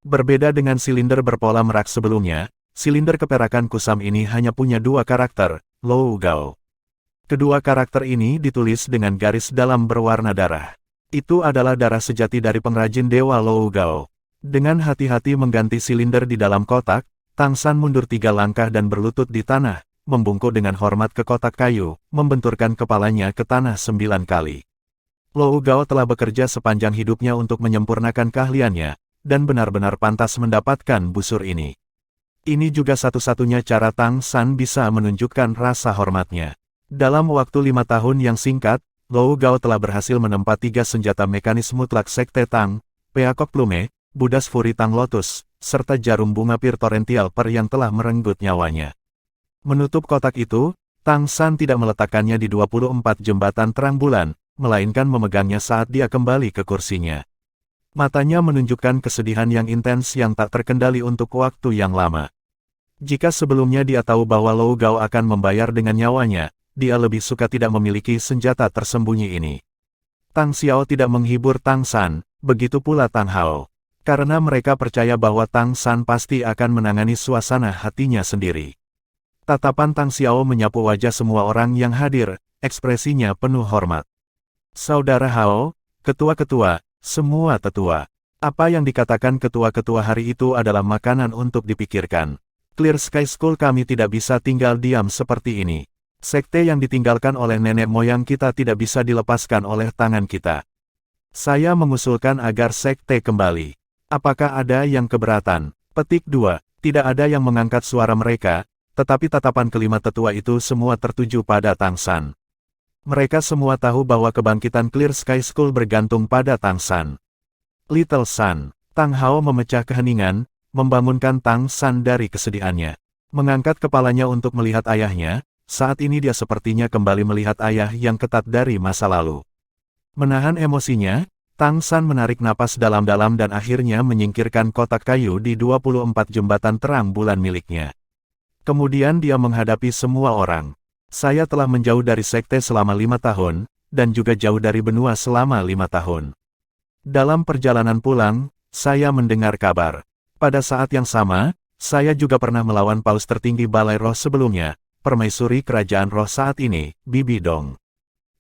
Berbeda dengan silinder berpola merak sebelumnya, silinder keperakan kusam ini hanya punya 2 karakter, Lou Gao. Kedua karakter ini ditulis dengan garis dalam berwarna darah. Itu adalah darah sejati dari pengrajin Dewa Lou Gao. Dengan hati-hati mengganti silinder di dalam kotak, Tang San mundur 3 langkah dan berlutut di tanah, membungkuk dengan hormat ke kotak kayu, membenturkan kepalanya ke tanah 9 kali. Lou Gao telah bekerja sepanjang hidupnya untuk menyempurnakan keahliannya, dan benar-benar pantas mendapatkan busur ini. Ini juga satu-satunya cara Tang San bisa menunjukkan rasa hormatnya. Dalam waktu 5 tahun yang singkat, Lou Gao telah berhasil menempa 3 senjata mekanis mutlak Sekte Tang, Peacock Plume, Budas Fury Tang Lotus, serta jarum bunga pir torrential per yang telah merenggut nyawanya. Menutup kotak itu, Tang San tidak meletakkannya di 24 jembatan terang bulan, melainkan memegangnya saat dia kembali ke kursinya. Matanya menunjukkan kesedihan yang intens yang tak terkendali untuk waktu yang lama. Jika sebelumnya dia tahu bahwa Lou Gao akan membayar dengan nyawanya, dia lebih suka tidak memiliki senjata tersembunyi ini. Tang Xiao tidak menghibur Tang San, begitu pula Tang Hao. Karena mereka percaya bahwa Tang San pasti akan menangani suasana hatinya sendiri. Tatapan Tang Xiao menyapu wajah semua orang yang hadir, ekspresinya penuh hormat. Saudara Hao, ketua-ketua, semua tetua. Apa yang dikatakan ketua-ketua hari itu adalah makanan untuk dipikirkan. Clear Sky School kami tidak bisa tinggal diam seperti ini. Sekte yang ditinggalkan oleh nenek moyang kita tidak bisa dilepaskan oleh tangan kita. Saya mengusulkan agar sekte kembali. Apakah ada yang keberatan? Petik 2. Tidak ada yang mengangkat suara mereka, tetapi tatapan kelima tetua itu semua tertuju pada Tang San. Mereka semua tahu bahwa kebangkitan Clear Sky School bergantung pada Tang San. Little San, Tang Hao memecah keheningan, membangunkan Tang San dari kesedihannya. Mengangkat kepalanya untuk melihat ayahnya, saat ini dia sepertinya kembali melihat ayah yang ketat dari masa lalu. Menahan emosinya, Tang San menarik napas dalam-dalam dan akhirnya menyingkirkan kotak kayu di 24 jembatan terang bulan miliknya. Kemudian dia menghadapi semua orang. Saya telah menjauh dari sekte selama 5 tahun, dan juga jauh dari benua selama 5 tahun. Dalam perjalanan pulang, saya mendengar kabar. Pada saat yang sama, saya juga pernah melawan paus tertinggi Balai Roh sebelumnya, permaisuri kerajaan roh saat ini, Bibi Dong.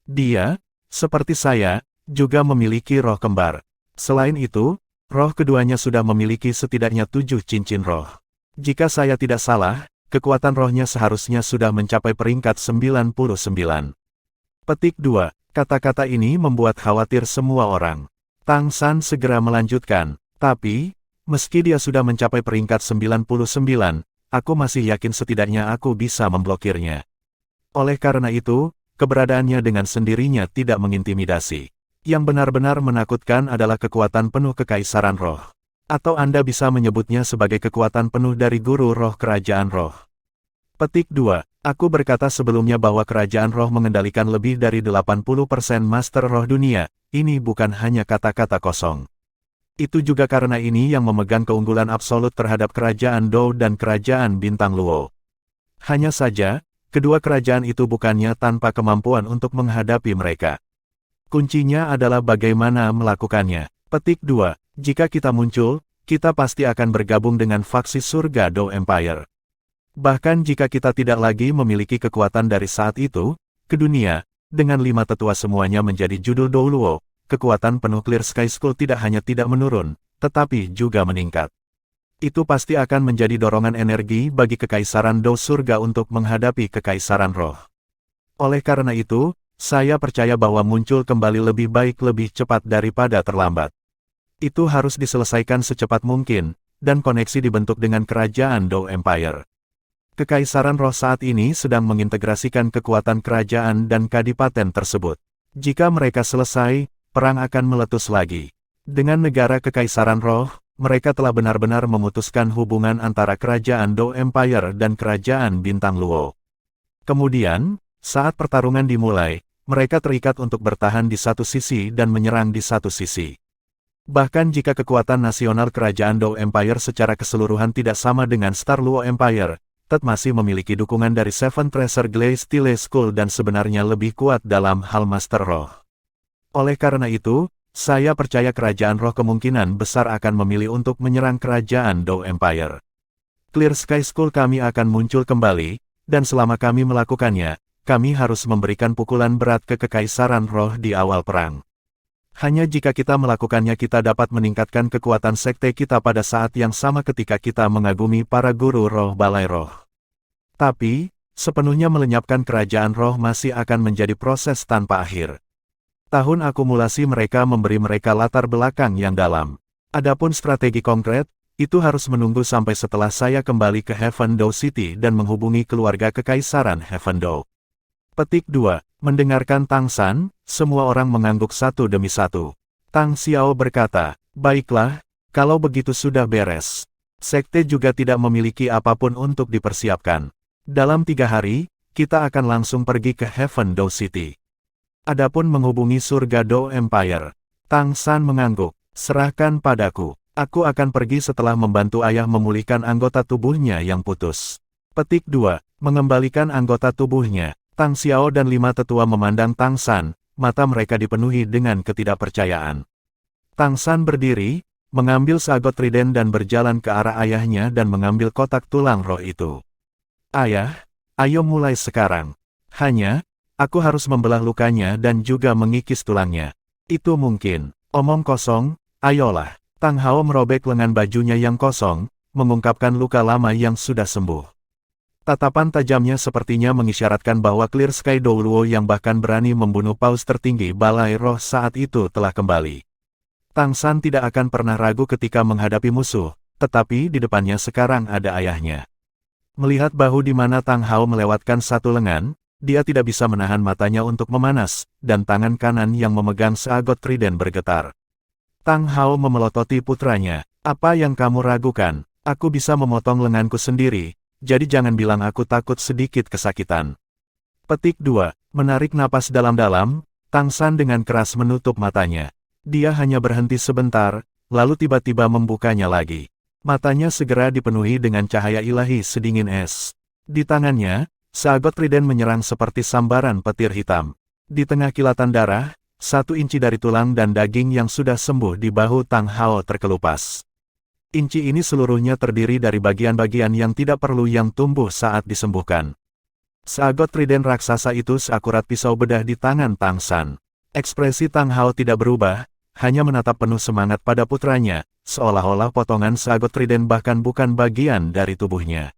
Dia, seperti saya, juga memiliki roh kembar. Selain itu, roh keduanya sudah memiliki setidaknya 7 cincin roh. Jika saya tidak salah, kekuatan rohnya seharusnya sudah mencapai peringkat 99. Petik 2. Kata-kata ini membuat khawatir semua orang. Tang San segera melanjutkan, tapi, meski dia sudah mencapai peringkat 99, aku masih yakin setidaknya aku bisa memblokirnya. Oleh karena itu, keberadaannya dengan sendirinya tidak mengintimidasi. Yang benar-benar menakutkan adalah kekuatan penuh kekaisaran roh. Atau Anda bisa menyebutnya sebagai kekuatan penuh dari guru roh kerajaan roh. Petik 2. Aku berkata sebelumnya bahwa kerajaan roh mengendalikan lebih dari 80% master roh dunia, ini bukan hanya kata-kata kosong. Itu juga karena ini yang memegang keunggulan absolut terhadap kerajaan Dou dan kerajaan Bintang Luo. Hanya saja, kedua kerajaan itu bukannya tanpa kemampuan untuk menghadapi mereka. Kuncinya adalah bagaimana melakukannya. Petik 2. Jika kita muncul, kita pasti akan bergabung dengan faksi surga Dou Empire. Bahkan jika kita tidak lagi memiliki kekuatan dari saat itu, ke dunia, dengan 5 tetua semuanya menjadi judul Dou Luo, kekuatan penuh Clear Sky School tidak hanya tidak menurun, tetapi juga meningkat. Itu pasti akan menjadi dorongan energi bagi kekaisaran Dou surga untuk menghadapi kekaisaran roh. Oleh karena itu, saya percaya bahwa muncul kembali lebih baik lebih cepat daripada terlambat. Itu harus diselesaikan secepat mungkin, dan koneksi dibentuk dengan kerajaan Dou Empire. Kekaisaran Roh saat ini sedang mengintegrasikan kekuatan kerajaan dan kadipaten tersebut. Jika mereka selesai, perang akan meletus lagi. Dengan negara Kekaisaran Roh, mereka telah benar-benar memutuskan hubungan antara kerajaan Dou Empire dan kerajaan Bintang Luo. Kemudian, saat pertarungan dimulai, mereka terikat untuk bertahan di satu sisi dan menyerang di satu sisi. Bahkan jika kekuatan nasional kerajaan Dou Empire secara keseluruhan tidak sama dengan Star Luo Empire, Tet masih memiliki dukungan dari Seven Treasure Glaze Stile School dan sebenarnya lebih kuat dalam hal Master Roh. Oleh karena itu, saya percaya kerajaan Roh kemungkinan besar akan memilih untuk menyerang kerajaan Dou Empire. Clear Sky School kami akan muncul kembali, dan selama kami melakukannya, kami harus memberikan pukulan berat ke Kekaisaran Roh di awal perang. Hanya jika kita melakukannya kita dapat meningkatkan kekuatan sekte kita pada saat yang sama ketika kita mengagumi para guru roh balai roh. Tapi, sepenuhnya melenyapkan kerajaan roh masih akan menjadi proses tanpa akhir. Tahun akumulasi mereka memberi mereka latar belakang yang dalam. Adapun strategi konkret, itu harus menunggu sampai setelah saya kembali ke Heaven Dou City dan menghubungi keluarga Kekaisaran Heaven Dou. Petik 2. Mendengarkan Tang San, semua orang mengangguk satu demi satu. Tang Xiao berkata, baiklah, kalau begitu sudah beres. Sekte juga tidak memiliki apapun untuk dipersiapkan. Dalam 3 hari, kita akan langsung pergi ke Heaven Dou City. Adapun menghubungi surga Dou Empire, Tang San mengangguk, serahkan padaku. Aku akan pergi setelah membantu ayah memulihkan anggota tubuhnya yang putus. Petik 2. Mengembalikan anggota tubuhnya. Tang Xiao dan 5 tetua memandang Tang San, mata mereka dipenuhi dengan ketidakpercayaan. Tang San berdiri, mengambil sagot trident dan berjalan ke arah ayahnya dan mengambil kotak tulang roh itu. Ayah, ayo mulai sekarang. Hanya, aku harus membelah lukanya dan juga mengikis tulangnya. Itu mungkin. Omong kosong, ayolah. Tang Hao merobek lengan bajunya yang kosong, mengungkapkan luka lama yang sudah sembuh. Tatapan tajamnya sepertinya mengisyaratkan bahwa Clear Sky Dou Luo yang bahkan berani membunuh paus tertinggi balai roh saat itu telah kembali. Tang San tidak akan pernah ragu ketika menghadapi musuh, tetapi di depannya sekarang ada ayahnya. Melihat bahu di mana Tang Hao melewatkan satu lengan, dia tidak bisa menahan matanya untuk memanas, dan tangan kanan yang memegang sagot trident bergetar. Tang Hao memelototi putranya, apa yang kamu ragukan? Aku bisa memotong lenganku sendiri. Jadi jangan bilang aku takut sedikit kesakitan. Petik 2. Menarik napas dalam-dalam, Tang San dengan keras menutup matanya. Dia hanya berhenti sebentar, lalu tiba-tiba membukanya lagi. Matanya segera dipenuhi dengan cahaya ilahi sedingin es. Di tangannya, sagot trident menyerang seperti sambaran petir hitam. Di tengah kilatan darah, 1 inci dari tulang dan daging yang sudah sembuh di bahu Tang Hao terkelupas. Inci ini seluruhnya terdiri dari bagian-bagian yang tidak perlu yang tumbuh saat disembuhkan. Sagot trident raksasa itu seakurat pisau bedah di tangan Tang San. Ekspresi Tang Hao tidak berubah, hanya menatap penuh semangat pada putranya, seolah-olah potongan sagot trident bahkan bukan bagian dari tubuhnya.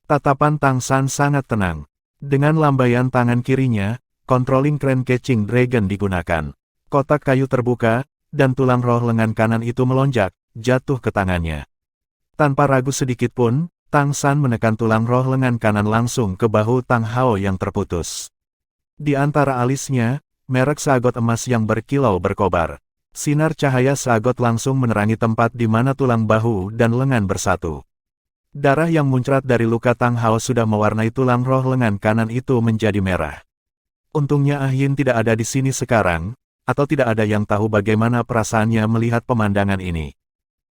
Tatapan Tang San sangat tenang. Dengan lambaian tangan kirinya, Controlling Crane Catching Dragon digunakan. Kotak kayu terbuka, dan tulang roh lengan kanan itu melonjak, jatuh ke tangannya. Tanpa ragu sedikit pun, Tang San menekan tulang roh lengan kanan langsung ke bahu Tang Hao yang terputus. Di antara alisnya, merek sagot emas yang berkilau berkobar. Sinar cahaya sagot langsung menerangi tempat di mana tulang bahu dan lengan bersatu. Darah yang muncrat dari luka Tang Hao sudah mewarnai tulang roh lengan kanan itu menjadi merah. Untungnya Ah Yin tidak ada di sini sekarang, atau tidak ada yang tahu bagaimana perasaannya melihat pemandangan ini.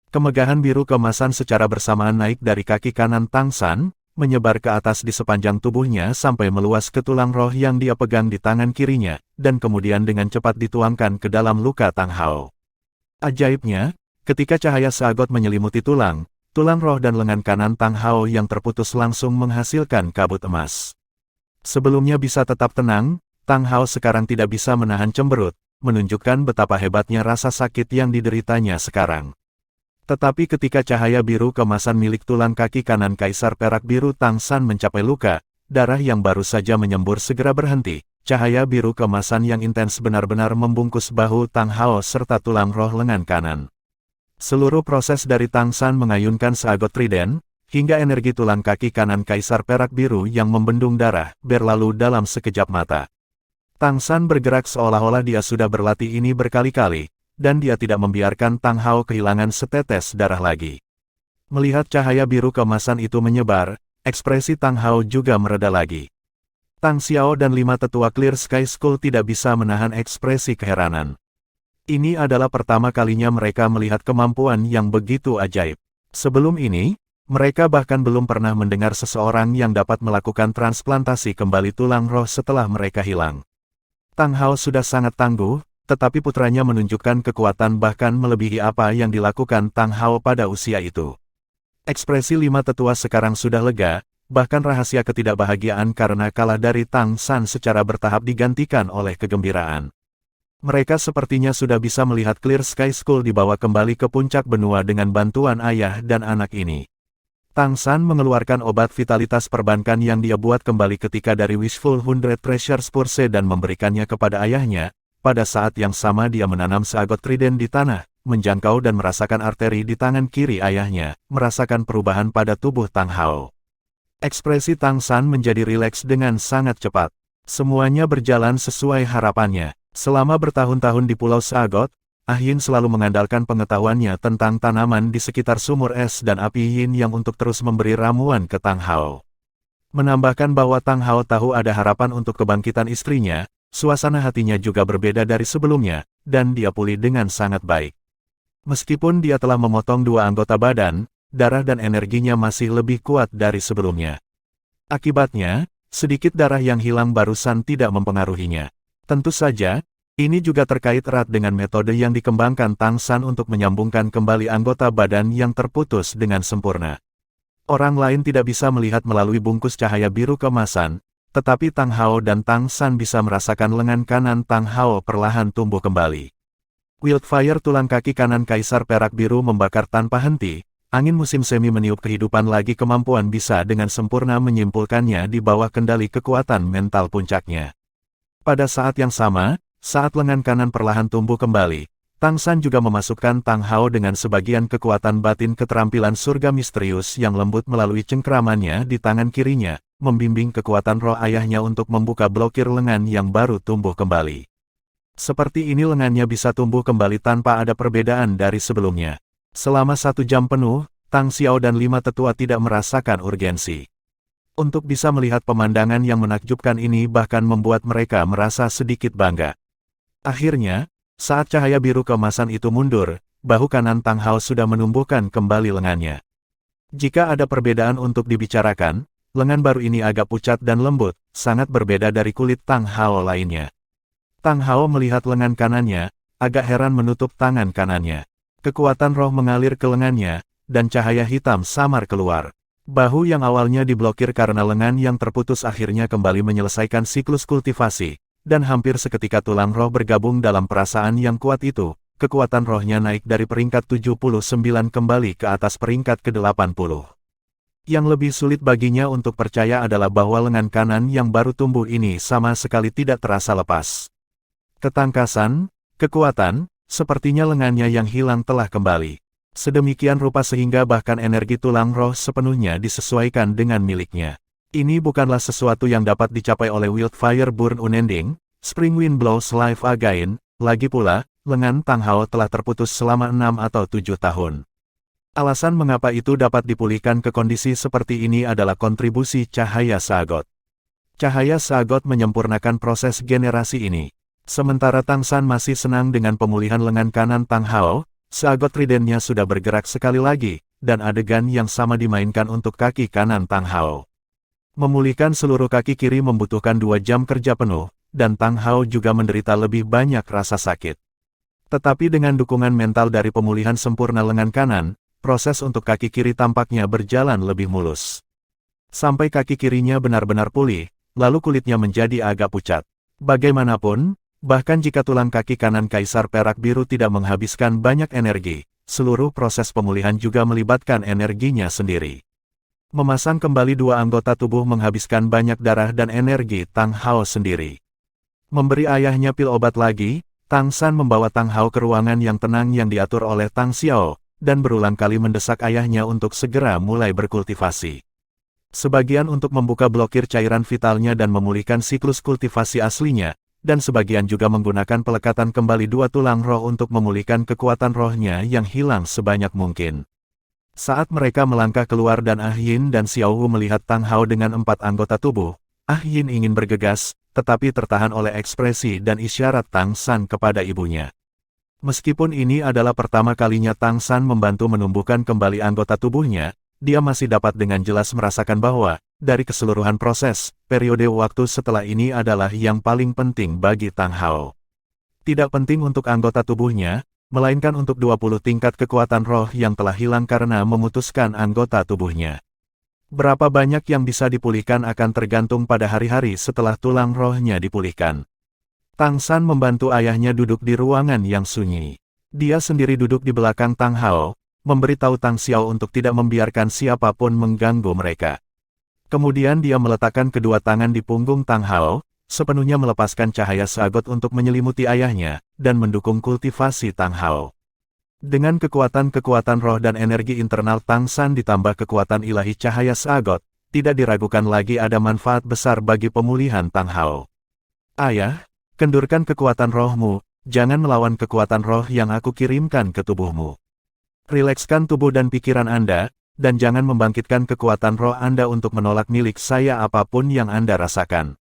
Kemegahan biru keemasan secara bersamaan naik dari kaki kanan Tang San, menyebar ke atas di sepanjang tubuhnya sampai meluas ke tulang roh yang dia pegang di tangan kirinya, dan kemudian dengan cepat dituangkan ke dalam luka Tang Hao. Ajaibnya, ketika cahaya sagot menyelimuti tulang roh dan lengan kanan Tang Hao yang terputus langsung menghasilkan kabut emas. Sebelumnya bisa tetap tenang, Tang Hao sekarang tidak bisa menahan cemberut, menunjukkan betapa hebatnya rasa sakit yang dideritanya sekarang. Tetapi ketika cahaya biru keemasan milik tulang kaki kanan Kaisar Perak Biru Tang San mencapai luka, darah yang baru saja menyembur segera berhenti. Cahaya biru keemasan yang intens benar-benar membungkus bahu Tang Hao serta tulang roh lengan kanan. Seluruh proses dari Tang San mengayunkan sagot trident, hingga energi tulang kaki kanan Kaisar Perak Biru yang membendung darah berlalu dalam sekejap mata. Tang San bergerak seolah-olah dia sudah berlatih ini berkali-kali, dan dia tidak membiarkan Tang Hao kehilangan setetes darah lagi. Melihat cahaya biru keemasan itu menyebar, ekspresi Tang Hao juga mereda lagi. Tang Xiao dan 5 tetua Clear Sky School tidak bisa menahan ekspresi keheranan. Ini adalah pertama kalinya mereka melihat kemampuan yang begitu ajaib. Sebelum ini, mereka bahkan belum pernah mendengar seseorang yang dapat melakukan transplantasi kembali tulang roh setelah mereka hilang. Tang Hao sudah sangat tangguh, tetapi putranya menunjukkan kekuatan bahkan melebihi apa yang dilakukan Tang Hao pada usia itu. Ekspresi 5 tetua sekarang sudah lega, bahkan rahasia ketidakbahagiaan karena kalah dari Tang San secara bertahap digantikan oleh kegembiraan. Mereka sepertinya sudah bisa melihat Clear Sky School dibawa kembali ke puncak benua dengan bantuan ayah dan anak ini. Tang San mengeluarkan obat vitalitas perbankan yang dia buat kembali ketika dari Wishful 100 Treasures Purse dan memberikannya kepada ayahnya. Pada saat yang sama dia menanam seagot trident di tanah, menjangkau dan merasakan arteri di tangan kiri ayahnya, merasakan perubahan pada tubuh Tang Hao. Ekspresi Tang San menjadi rileks dengan sangat cepat. Semuanya berjalan sesuai harapannya. Selama bertahun-tahun di Pulau Sagot, Ah Yin selalu mengandalkan pengetahuannya tentang tanaman di sekitar sumur es dan api Yin yang untuk terus memberi ramuan ke Tang Hao. Menambahkan bahwa Tang Hao tahu ada harapan untuk kebangkitan istrinya, suasana hatinya juga berbeda dari sebelumnya, dan dia pulih dengan sangat baik. Meskipun dia telah memotong 2 anggota badan, darah dan energinya masih lebih kuat dari sebelumnya. Akibatnya, sedikit darah yang hilang barusan tidak mempengaruhinya. Tentu saja, ini juga terkait erat dengan metode yang dikembangkan Tang San untuk menyambungkan kembali anggota badan yang terputus dengan sempurna. Orang lain tidak bisa melihat melalui bungkus cahaya biru keemasan, tetapi Tang Hao dan Tang San bisa merasakan lengan kanan Tang Hao perlahan tumbuh kembali. Wildfire tulang kaki kanan Kaisar Perak Biru membakar tanpa henti, angin musim semi meniup kehidupan lagi kemampuan bisa dengan sempurna menyimpulkannya di bawah kendali kekuatan mental puncaknya. Pada saat yang sama, saat lengan kanan perlahan tumbuh kembali, Tang San juga memasukkan Tang Hao dengan sebagian kekuatan batin keterampilan surga misterius yang lembut melalui cengkeramannya di tangan kirinya, membimbing kekuatan roh ayahnya untuk membuka blokir lengan yang baru tumbuh kembali. Seperti ini lengannya bisa tumbuh kembali tanpa ada perbedaan dari sebelumnya. Selama 1 jam penuh, Tang Xiao dan 5 tetua tidak merasakan urgensi. Untuk bisa melihat pemandangan yang menakjubkan ini bahkan membuat mereka merasa sedikit bangga. Akhirnya, saat cahaya biru keemasan itu mundur, bahu kanan Tang Hao sudah menumbuhkan kembali lengannya. Jika ada perbedaan untuk dibicarakan, lengan baru ini agak pucat dan lembut, sangat berbeda dari kulit Tang Hao lainnya. Tang Hao melihat lengan kanannya, agak heran menutup tangan kanannya. Kekuatan roh mengalir ke lengannya, dan cahaya hitam samar keluar. Bahu yang awalnya diblokir karena lengan yang terputus akhirnya kembali menyelesaikan siklus kultivasi. Dan hampir seketika tulang roh bergabung dalam perasaan yang kuat itu, kekuatan rohnya naik dari peringkat 79 kembali ke atas peringkat ke-80. Yang lebih sulit baginya untuk percaya adalah bahwa lengan kanan yang baru tumbuh ini sama sekali tidak terasa lepas. Ketangkasan, kekuatan, sepertinya lengannya yang hilang telah kembali. Sedemikian rupa sehingga bahkan energi tulang roh sepenuhnya disesuaikan dengan miliknya. Ini bukanlah sesuatu yang dapat dicapai oleh Wildfire Burn Unending, Spring Wind Blows Life Again, lagi pula, lengan Tang Hao telah terputus selama 6 atau 7 tahun. Alasan mengapa itu dapat dipulihkan ke kondisi seperti ini adalah kontribusi cahaya Sagot. Cahaya Sagot menyempurnakan proses generasi ini. Sementara Tang San masih senang dengan pemulihan lengan kanan Tang Hao, Sagot Tridentnya sudah bergerak sekali lagi, dan adegan yang sama dimainkan untuk kaki kanan Tang Hao. Memulihkan seluruh kaki kiri membutuhkan 2 jam kerja penuh, dan Tang Hao juga menderita lebih banyak rasa sakit. Tetapi dengan dukungan mental dari pemulihan sempurna lengan kanan, proses untuk kaki kiri tampaknya berjalan lebih mulus. Sampai kaki kirinya benar-benar pulih, lalu kulitnya menjadi agak pucat. Bagaimanapun, bahkan jika tulang kaki kanan Kaisar Perak Biru tidak menghabiskan banyak energi, seluruh proses pemulihan juga melibatkan energinya sendiri. Memasang kembali 2 anggota tubuh menghabiskan banyak darah dan energi Tang Hao sendiri. Memberi ayahnya pil obat lagi, Tang San membawa Tang Hao ke ruangan yang tenang yang diatur oleh Tang Xiao, dan berulang kali mendesak ayahnya untuk segera mulai berkultivasi. Sebagian untuk membuka blokir cairan vitalnya dan memulihkan siklus kultivasi aslinya, dan sebagian juga menggunakan pelekatan kembali dua tulang roh untuk memulihkan kekuatan rohnya yang hilang sebanyak mungkin. Saat mereka melangkah keluar dan Ah Yin dan Xiao Wu melihat Tang Hao dengan 4 anggota tubuh, Ah Yin ingin bergegas, tetapi tertahan oleh ekspresi dan isyarat Tang San kepada ibunya. Meskipun ini adalah pertama kalinya Tang San membantu menumbuhkan kembali anggota tubuhnya, dia masih dapat dengan jelas merasakan bahwa, dari keseluruhan proses, periode waktu setelah ini adalah yang paling penting bagi Tang Hao. Tidak penting untuk anggota tubuhnya, melainkan untuk 20 tingkat kekuatan roh yang telah hilang karena memutuskan anggota tubuhnya. Berapa banyak yang bisa dipulihkan akan tergantung pada hari-hari setelah tulang rohnya dipulihkan. Tang San membantu ayahnya duduk di ruangan yang sunyi. Dia sendiri duduk di belakang Tang Hao, memberitahu Tang Xiao untuk tidak membiarkan siapapun mengganggu mereka. Kemudian dia meletakkan kedua tangan di punggung Tang Hao, sepenuhnya melepaskan cahaya sagot untuk menyelimuti ayahnya, dan mendukung kultivasi Tang Hao. Dengan kekuatan-kekuatan roh dan energi internal Tang San ditambah kekuatan ilahi cahaya sagot, tidak diragukan lagi ada manfaat besar bagi pemulihan Tang Hao. Ayah, kendurkan kekuatan rohmu, jangan melawan kekuatan roh yang aku kirimkan ke tubuhmu. Rilekskan tubuh dan pikiran Anda, dan jangan membangkitkan kekuatan roh Anda untuk menolak milik saya apapun yang Anda rasakan.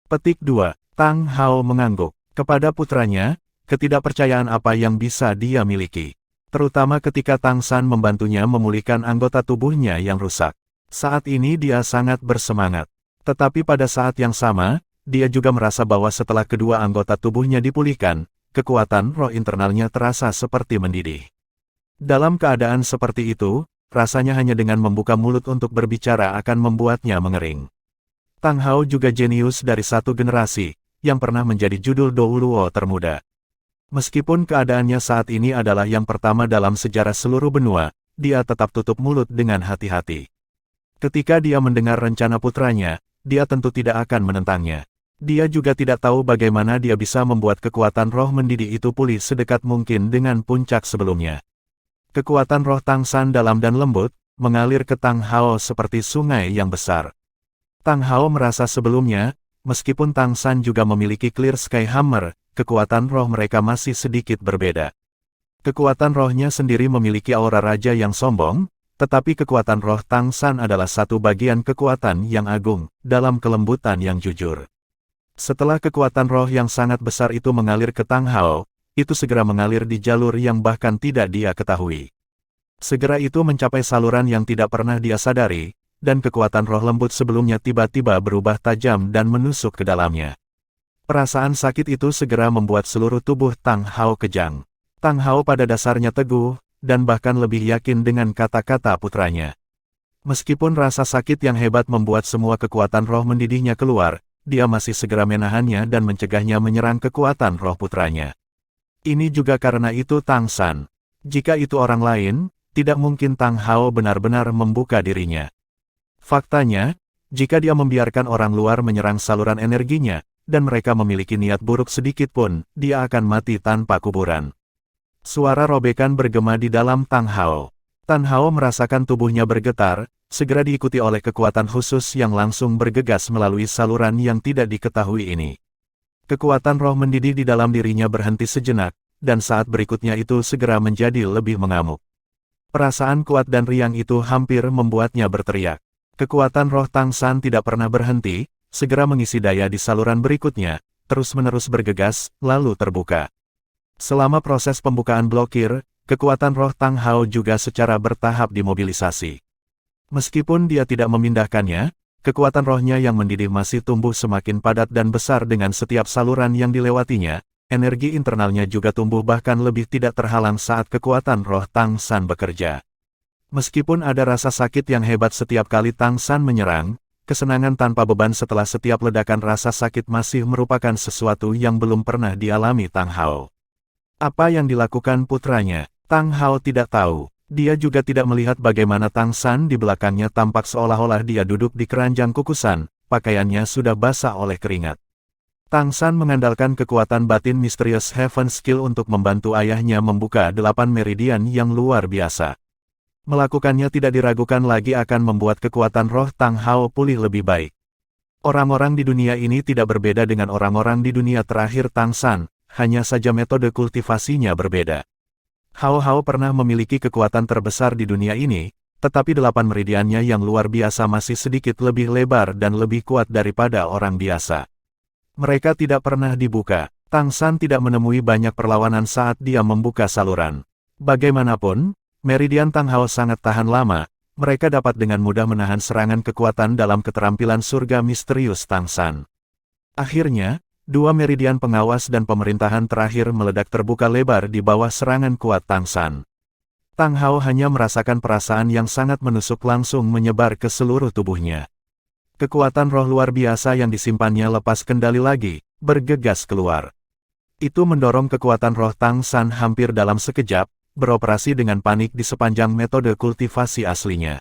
Petik 2. Tang Hao mengangguk. Kepada putranya, ketidakpercayaan apa yang bisa dia miliki. Terutama ketika Tang San membantunya memulihkan anggota tubuhnya yang rusak. Saat ini dia sangat bersemangat. Tetapi pada saat yang sama, dia juga merasa bahwa setelah kedua anggota tubuhnya dipulihkan, kekuatan roh internalnya terasa seperti mendidih. Dalam keadaan seperti itu, rasanya hanya dengan membuka mulut untuk berbicara akan membuatnya mengering. Tang Hao juga jenius dari satu generasi, yang pernah menjadi judul Douluo termuda. Meskipun keadaannya saat ini adalah yang pertama dalam sejarah seluruh benua, dia tetap tutup mulut dengan hati-hati. Ketika dia mendengar rencana putranya, dia tentu tidak akan menentangnya. Dia juga tidak tahu bagaimana dia bisa membuat kekuatan roh mendidih itu pulih sedekat mungkin dengan puncak sebelumnya. Kekuatan roh Tang San dalam dan lembut, mengalir ke Tang Hao seperti sungai yang besar. Tang Hao merasa sebelumnya, meskipun Tang San juga memiliki Clear Sky Hammer, kekuatan roh mereka masih sedikit berbeda. Kekuatan rohnya sendiri memiliki aura raja yang sombong, tetapi kekuatan roh Tang San adalah satu bagian kekuatan yang agung, dalam kelembutan yang jujur. Setelah kekuatan roh yang sangat besar itu mengalir ke Tang Hao, itu segera mengalir di jalur yang bahkan tidak dia ketahui. Segera itu mencapai saluran yang tidak pernah dia sadari, dan kekuatan roh lembut sebelumnya tiba-tiba berubah tajam dan menusuk ke dalamnya. Perasaan sakit itu segera membuat seluruh tubuh Tang Hao kejang. Tang Hao pada dasarnya teguh, dan bahkan lebih yakin dengan kata-kata putranya. Meskipun rasa sakit yang hebat membuat semua kekuatan roh mendidihnya keluar, dia masih segera menahannya dan mencegahnya menyerang kekuatan roh putranya. Ini juga karena itu Tang San. Jika itu orang lain, tidak mungkin Tang Hao benar-benar membuka dirinya. Faktanya, jika dia membiarkan orang luar menyerang saluran energinya, dan mereka memiliki niat buruk sedikit pun, dia akan mati tanpa kuburan. Suara robekan bergema di dalam Tang Hao. Tang Hao merasakan tubuhnya bergetar, segera diikuti oleh kekuatan khusus yang langsung bergegas melalui saluran yang tidak diketahui ini. Kekuatan roh mendidih di dalam dirinya berhenti sejenak, dan saat berikutnya itu segera menjadi lebih mengamuk. Perasaan kuat dan riang itu hampir membuatnya berteriak. Kekuatan roh Tang San tidak pernah berhenti, segera mengisi daya di saluran berikutnya, terus-menerus bergegas, lalu terbuka. Selama proses pembukaan blokir, kekuatan roh Tang Hao juga secara bertahap dimobilisasi. Meskipun dia tidak memindahkannya, kekuatan rohnya yang mendidih masih tumbuh semakin padat dan besar dengan setiap saluran yang dilewatinya, energi internalnya juga tumbuh bahkan lebih tidak terhalang saat kekuatan roh Tang San bekerja. Meskipun ada rasa sakit yang hebat setiap kali Tang San menyerang, kesenangan tanpa beban setelah setiap ledakan rasa sakit masih merupakan sesuatu yang belum pernah dialami Tang Hao. Apa yang dilakukan putranya, Tang Hao tidak tahu. Dia juga tidak melihat bagaimana Tang San di belakangnya tampak seolah-olah dia duduk di keranjang kukusan, pakaiannya sudah basah oleh keringat. Tang San mengandalkan kekuatan batin misterius Heaven Skill untuk membantu ayahnya membuka 8 meridian yang luar biasa. Melakukannya tidak diragukan lagi akan membuat kekuatan roh Tang Hao pulih lebih baik. Orang-orang di dunia ini tidak berbeda dengan orang-orang di dunia terakhir Tang San, hanya saja metode kultivasinya berbeda. Hao Hao pernah memiliki kekuatan terbesar di dunia ini, tetapi 8 meridiannya yang luar biasa masih sedikit lebih lebar dan lebih kuat daripada orang biasa. Mereka tidak pernah dibuka. Tang San tidak menemui banyak perlawanan saat dia membuka saluran. Bagaimanapun, meridian Tang Hao sangat tahan lama, mereka dapat dengan mudah menahan serangan kekuatan dalam keterampilan surga misterius Tang San. Akhirnya, 2 meridian pengawas dan pemerintahan terakhir meledak terbuka lebar di bawah serangan kuat Tang San. Tang Hao hanya merasakan perasaan yang sangat menusuk langsung menyebar ke seluruh tubuhnya. Kekuatan roh luar biasa yang disimpannya lepas kendali lagi, bergegas keluar. Itu mendorong kekuatan roh Tang San hampir dalam sekejap, beroperasi dengan panik di sepanjang metode kultivasi aslinya.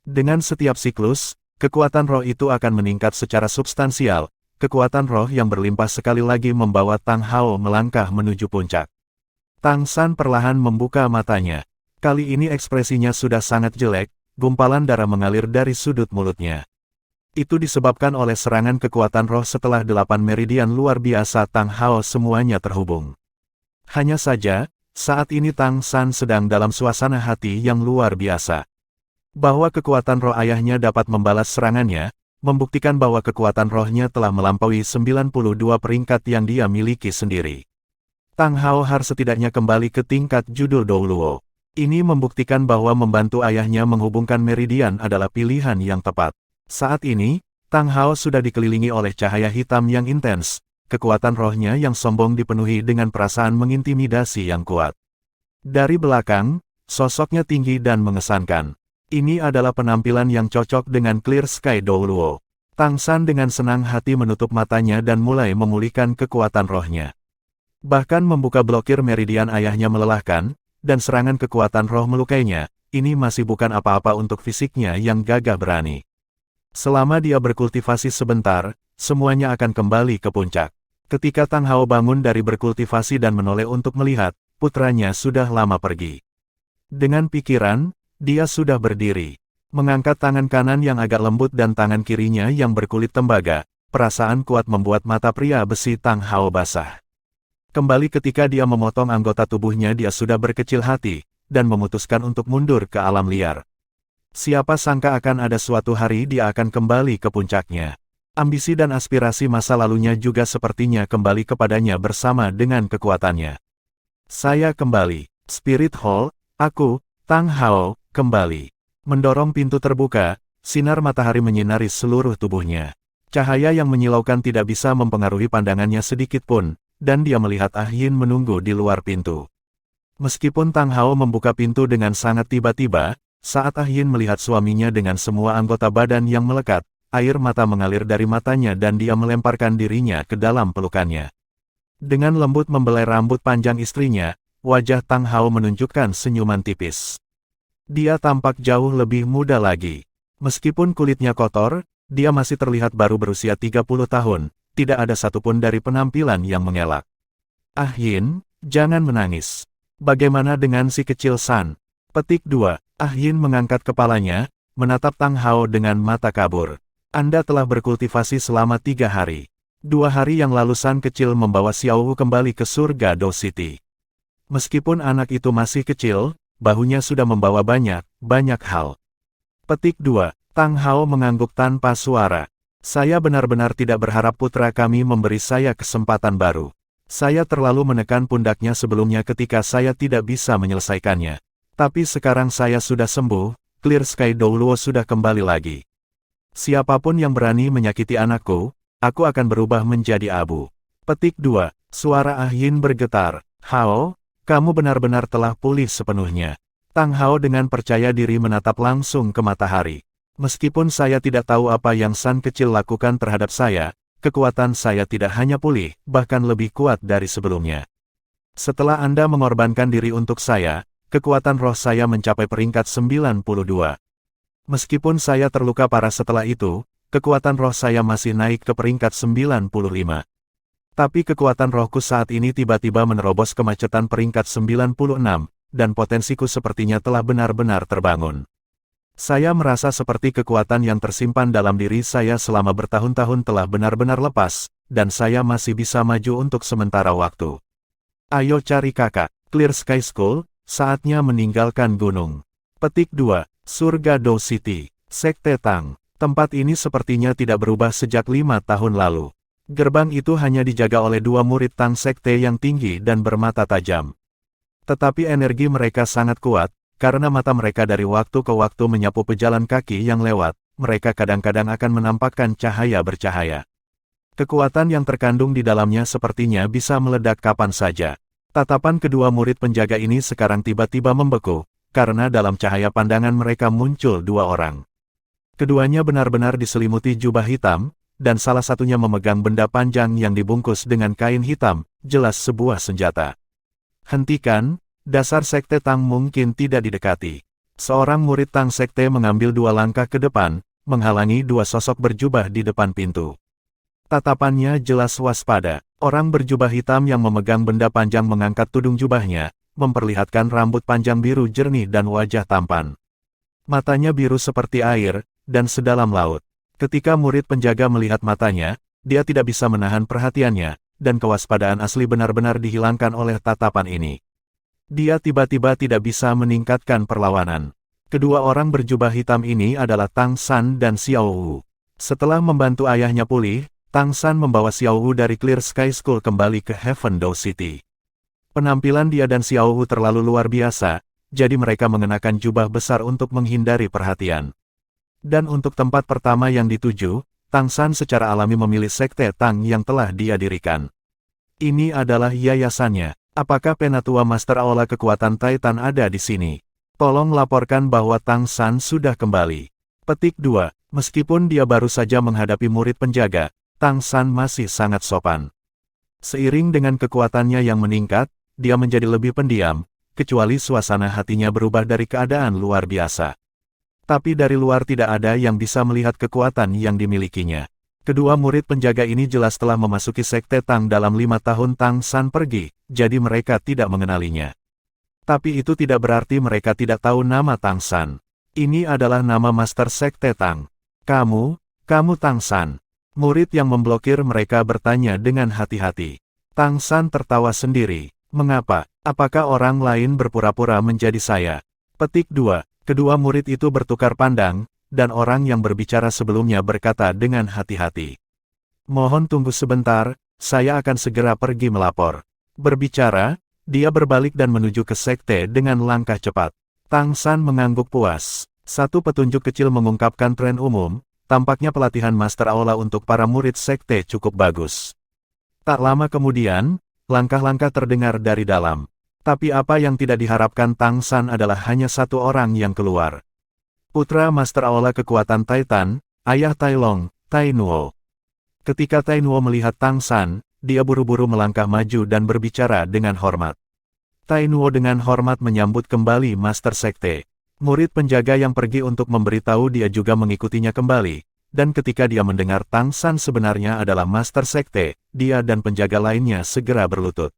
Dengan setiap siklus, kekuatan roh itu akan meningkat secara substansial, kekuatan roh yang berlimpah sekali lagi membawa Tang Hao melangkah menuju puncak. Tang San perlahan membuka matanya. Kali ini ekspresinya sudah sangat jelek, gumpalan darah mengalir dari sudut mulutnya. Itu disebabkan oleh serangan kekuatan roh setelah 8 meridian luar biasa Tang Hao semuanya terhubung. Hanya saja, saat ini Tang San sedang dalam suasana hati yang luar biasa. Bahwa kekuatan roh ayahnya dapat membalas serangannya, membuktikan bahwa kekuatan rohnya telah melampaui 92 peringkat yang dia miliki sendiri. Tang Hao harus setidaknya kembali ke tingkat judul Douluo. Ini membuktikan bahwa membantu ayahnya menghubungkan meridian adalah pilihan yang tepat. Saat ini, Tang Hao sudah dikelilingi oleh cahaya hitam yang intens, kekuatan rohnya yang sombong dipenuhi dengan perasaan mengintimidasi yang kuat. Dari belakang, sosoknya tinggi dan mengesankan. Ini adalah penampilan yang cocok dengan Clear Sky Douluo. Tang San dengan senang hati menutup matanya dan mulai memulihkan kekuatan rohnya. Bahkan membuka blokir meridian ayahnya melelahkan, dan serangan kekuatan roh melukainya, ini masih bukan apa-apa untuk fisiknya yang gagah berani. Selama dia berkultivasi sebentar, semuanya akan kembali ke puncak. Ketika Tang Hao bangun dari berkultivasi dan menoleh untuk melihat, putranya sudah lama pergi. Dengan pikiran, dia sudah berdiri. Mengangkat tangan kanan yang agak lembut dan tangan kirinya yang berkulit tembaga, perasaan kuat membuat mata pria besi Tang Hao basah. Kembali ketika dia memotong anggota tubuhnya dia sudah berkecil hati, dan memutuskan untuk mundur ke alam liar. Siapa sangka akan ada suatu hari dia akan kembali ke puncaknya. Ambisi dan aspirasi masa lalunya juga sepertinya kembali kepadanya bersama dengan kekuatannya. Saya kembali. Spirit Hall, aku, Tang Hao, kembali. Mendorong pintu terbuka, sinar matahari menyinari seluruh tubuhnya. Cahaya yang menyilaukan tidak bisa mempengaruhi pandangannya sedikit pun, dan dia melihat Ah Yin menunggu di luar pintu. Meskipun Tang Hao membuka pintu dengan sangat tiba-tiba, saat Ah Yin melihat suaminya dengan semua anggota badan yang melekat, air mata mengalir dari matanya dan dia melemparkan dirinya ke dalam pelukannya. Dengan lembut membelai rambut panjang istrinya, wajah Tang Hao menunjukkan senyuman tipis. Dia tampak jauh lebih muda lagi. Meskipun kulitnya kotor, dia masih terlihat baru berusia 30 tahun, tidak ada satupun dari penampilan yang mengelak. Ah Yin, jangan menangis. Bagaimana dengan si kecil San? Petik 2. Ah Yin mengangkat kepalanya, menatap Tang Hao dengan mata kabur. Anda telah berkultivasi selama 3 hari. 2 hari yang lalu San kecil membawa Xiaowu kembali ke surga Dou City. Meskipun anak itu masih kecil, bahunya sudah membawa banyak hal. Petik 2. Tang Hao mengangguk tanpa suara. Saya benar-benar tidak berharap putra kami memberi saya kesempatan baru. Saya terlalu menekan pundaknya sebelumnya ketika saya tidak bisa menyelesaikannya. Tapi sekarang saya sudah sembuh, Clear Sky Douluo sudah kembali lagi. Siapapun yang berani menyakiti anakku, aku akan berubah menjadi abu. Petik 2. Suara Ah Yin bergetar. Hao, kamu benar-benar telah pulih sepenuhnya. Tang Hao dengan percaya diri menatap langsung ke matahari. Meskipun saya tidak tahu apa yang San kecil lakukan terhadap saya, kekuatan saya tidak hanya pulih, bahkan lebih kuat dari sebelumnya. Setelah Anda mengorbankan diri untuk saya, kekuatan roh saya mencapai peringkat 92. Meskipun saya terluka parah setelah itu, kekuatan roh saya masih naik ke peringkat 95. Tapi kekuatan rohku saat ini tiba-tiba menerobos kemacetan peringkat 96, dan potensiku sepertinya telah benar-benar terbangun. Saya merasa seperti kekuatan yang tersimpan dalam diri saya selama bertahun-tahun telah benar-benar lepas, dan saya masih bisa maju untuk sementara waktu. Ayo cari kakak, Clear Sky School, saatnya meninggalkan gunung. Petik 2, Surga Dou City, Sekte Tang. Tempat ini sepertinya tidak berubah sejak 5 tahun lalu. Gerbang itu hanya dijaga oleh 2 murid Tang Sekte yang tinggi dan bermata tajam. Tetapi energi mereka sangat kuat, karena mata mereka dari waktu ke waktu menyapu pejalan kaki yang lewat, mereka kadang-kadang akan menampakkan cahaya bercahaya. Kekuatan yang terkandung di dalamnya sepertinya bisa meledak kapan saja. Tatapan kedua murid penjaga ini sekarang tiba-tiba membeku, karena dalam cahaya pandangan mereka muncul 2 orang. Keduanya benar-benar diselimuti jubah hitam, dan salah satunya memegang benda panjang yang dibungkus dengan kain hitam, jelas sebuah senjata. Hentikan, dasar Sekte Tang mungkin tidak didekati. Seorang murid Tang Sekte mengambil 2 langkah ke depan, menghalangi 2 sosok berjubah di depan pintu. Tatapannya jelas waspada. Orang berjubah hitam yang memegang benda panjang mengangkat tudung jubahnya, memperlihatkan rambut panjang biru jernih dan wajah tampan. Matanya biru seperti air, dan sedalam laut. Ketika murid penjaga melihat matanya, dia tidak bisa menahan perhatiannya, dan kewaspadaan asli benar-benar dihilangkan oleh tatapan ini. Dia tiba-tiba tidak bisa meningkatkan perlawanan. Kedua orang berjubah hitam ini adalah Tang San dan Xiao Wu. Setelah membantu ayahnya pulih, Tang San membawa Xiao Wu dari Clear Sky School kembali ke Heaven Dou City. Penampilan dia dan Xiao Wu terlalu luar biasa, jadi mereka mengenakan jubah besar untuk menghindari perhatian. Dan untuk tempat pertama yang dituju, Tang San secara alami memilih Sekte Tang yang telah dia dirikan. Ini adalah yayasannya. Apakah Penatua Master Aula Kekuatan Titan ada di sini? Tolong laporkan bahwa Tang San sudah kembali. Petik 2. Meskipun dia baru saja menghadapi murid penjaga, Tang San masih sangat sopan. Seiring dengan kekuatannya yang meningkat, dia menjadi lebih pendiam, kecuali suasana hatinya berubah dari keadaan luar biasa. Tapi dari luar tidak ada yang bisa melihat kekuatan yang dimilikinya. Kedua murid penjaga ini jelas telah memasuki Sekte Tang dalam 5 tahun Tang San pergi, jadi mereka tidak mengenalinya. Tapi itu tidak berarti mereka tidak tahu nama Tang San. Ini adalah nama Master Sekte Tang. Kamu Tang San. Murid yang memblokir mereka bertanya dengan hati-hati. Tang San tertawa sendiri. Mengapa? Apakah orang lain berpura-pura menjadi saya? Petik 2. Kedua murid itu bertukar pandang, dan orang yang berbicara sebelumnya berkata dengan hati-hati. Mohon tunggu sebentar, saya akan segera pergi melapor. Berbicara, dia berbalik dan menuju ke sekte dengan langkah cepat. Tang San mengangguk puas. Satu petunjuk kecil mengungkapkan tren umum, tampaknya pelatihan Master Aula untuk para murid sekte cukup bagus. Tak lama kemudian, langkah-langkah terdengar dari dalam. Tapi apa yang tidak diharapkan Tang San adalah hanya satu orang yang keluar. Putra Master Aula Kekuatan Titan, ayah Tai Long, Tai Nuo. Ketika Tai Nuo melihat Tang San, dia buru-buru melangkah maju dan berbicara dengan hormat. Tai Nuo dengan hormat menyambut kembali Master Sekte. Murid penjaga yang pergi untuk memberitahu dia juga mengikutinya kembali, dan ketika dia mendengar Tang San sebenarnya adalah Master Sekte, dia dan penjaga lainnya segera berlutut.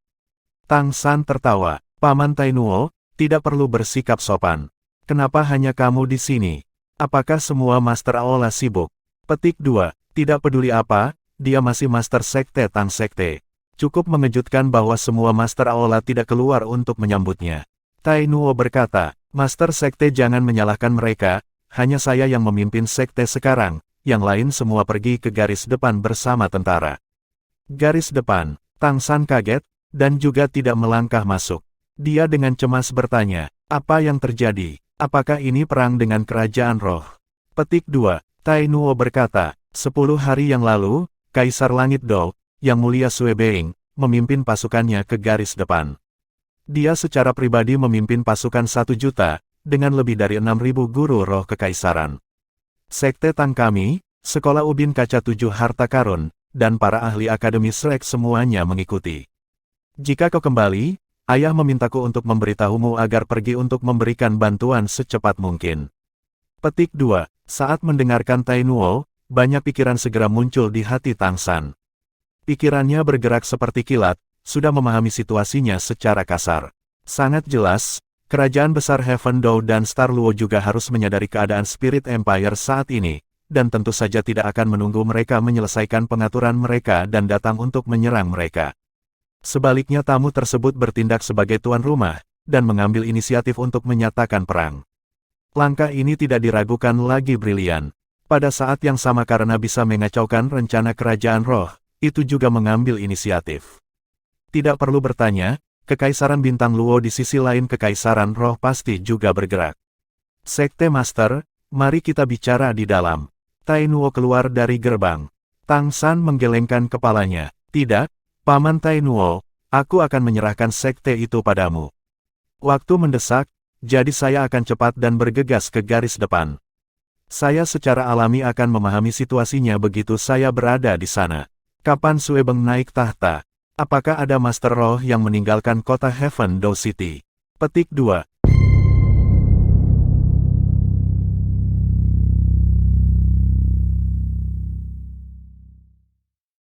Tang San tertawa. Paman Tai Nuo, tidak perlu bersikap sopan. Kenapa hanya kamu di sini? Apakah semua Master Aula sibuk? Petik 2. Tidak peduli apa, dia masih Master Sekte Tang Sekte. Cukup mengejutkan bahwa semua Master Aula tidak keluar untuk menyambutnya. Tai Nuo berkata, Master Sekte jangan menyalahkan mereka, hanya saya yang memimpin Sekte sekarang, yang lain semua pergi ke garis depan bersama tentara. Garis depan, Tang San kaget, dan juga tidak melangkah masuk. Dia dengan cemas bertanya, apa yang terjadi? Apakah ini perang dengan kerajaan roh? Petik 2. Tai Nuo berkata, 10 hari yang lalu, Kaisar Langit Dou, Yang Mulia Sui Being, memimpin pasukannya ke garis depan. Dia secara pribadi memimpin pasukan 1 juta, dengan lebih dari 6.000 guru roh kekaisaran. Sekte Tang kami, Sekolah Ubin Kaca 7 Harta Karun, dan para ahli Akademi Shrek semuanya mengikuti. Jika kau kembali, ayah memintaku untuk memberitahumu agar pergi untuk memberikan bantuan secepat mungkin. Petik 2. Saat mendengarkan Tai Nuo, banyak pikiran segera muncul di hati Tang San. Pikirannya bergerak seperti kilat, sudah memahami situasinya secara kasar. Sangat jelas, kerajaan besar Heaven Dao dan Star Luo juga harus menyadari keadaan Spirit Empire saat ini, dan tentu saja tidak akan menunggu mereka menyelesaikan pengaturan mereka dan datang untuk menyerang mereka. Sebaliknya tamu tersebut bertindak sebagai tuan rumah, dan mengambil inisiatif untuk menyatakan perang. Langkah ini tidak diragukan lagi brilian. Pada saat yang sama karena bisa mengacaukan rencana kerajaan roh, itu juga mengambil inisiatif. Tidak perlu bertanya, Kekaisaran Bintang Luo di sisi lain Kekaisaran Roh pasti juga bergerak. Sekte Master, mari kita bicara di dalam. Tai Nuo keluar dari gerbang. Tang San menggelengkan kepalanya. Tidak, Paman Tai Nuo, aku akan menyerahkan sekte itu padamu. Waktu mendesak, jadi saya akan cepat dan bergegas ke garis depan. Saya secara alami akan memahami situasinya begitu saya berada di sana. Kapan Sue Beng naik tahta? Apakah ada Master Roh yang meninggalkan kota Heaven Dao City? Petik 2.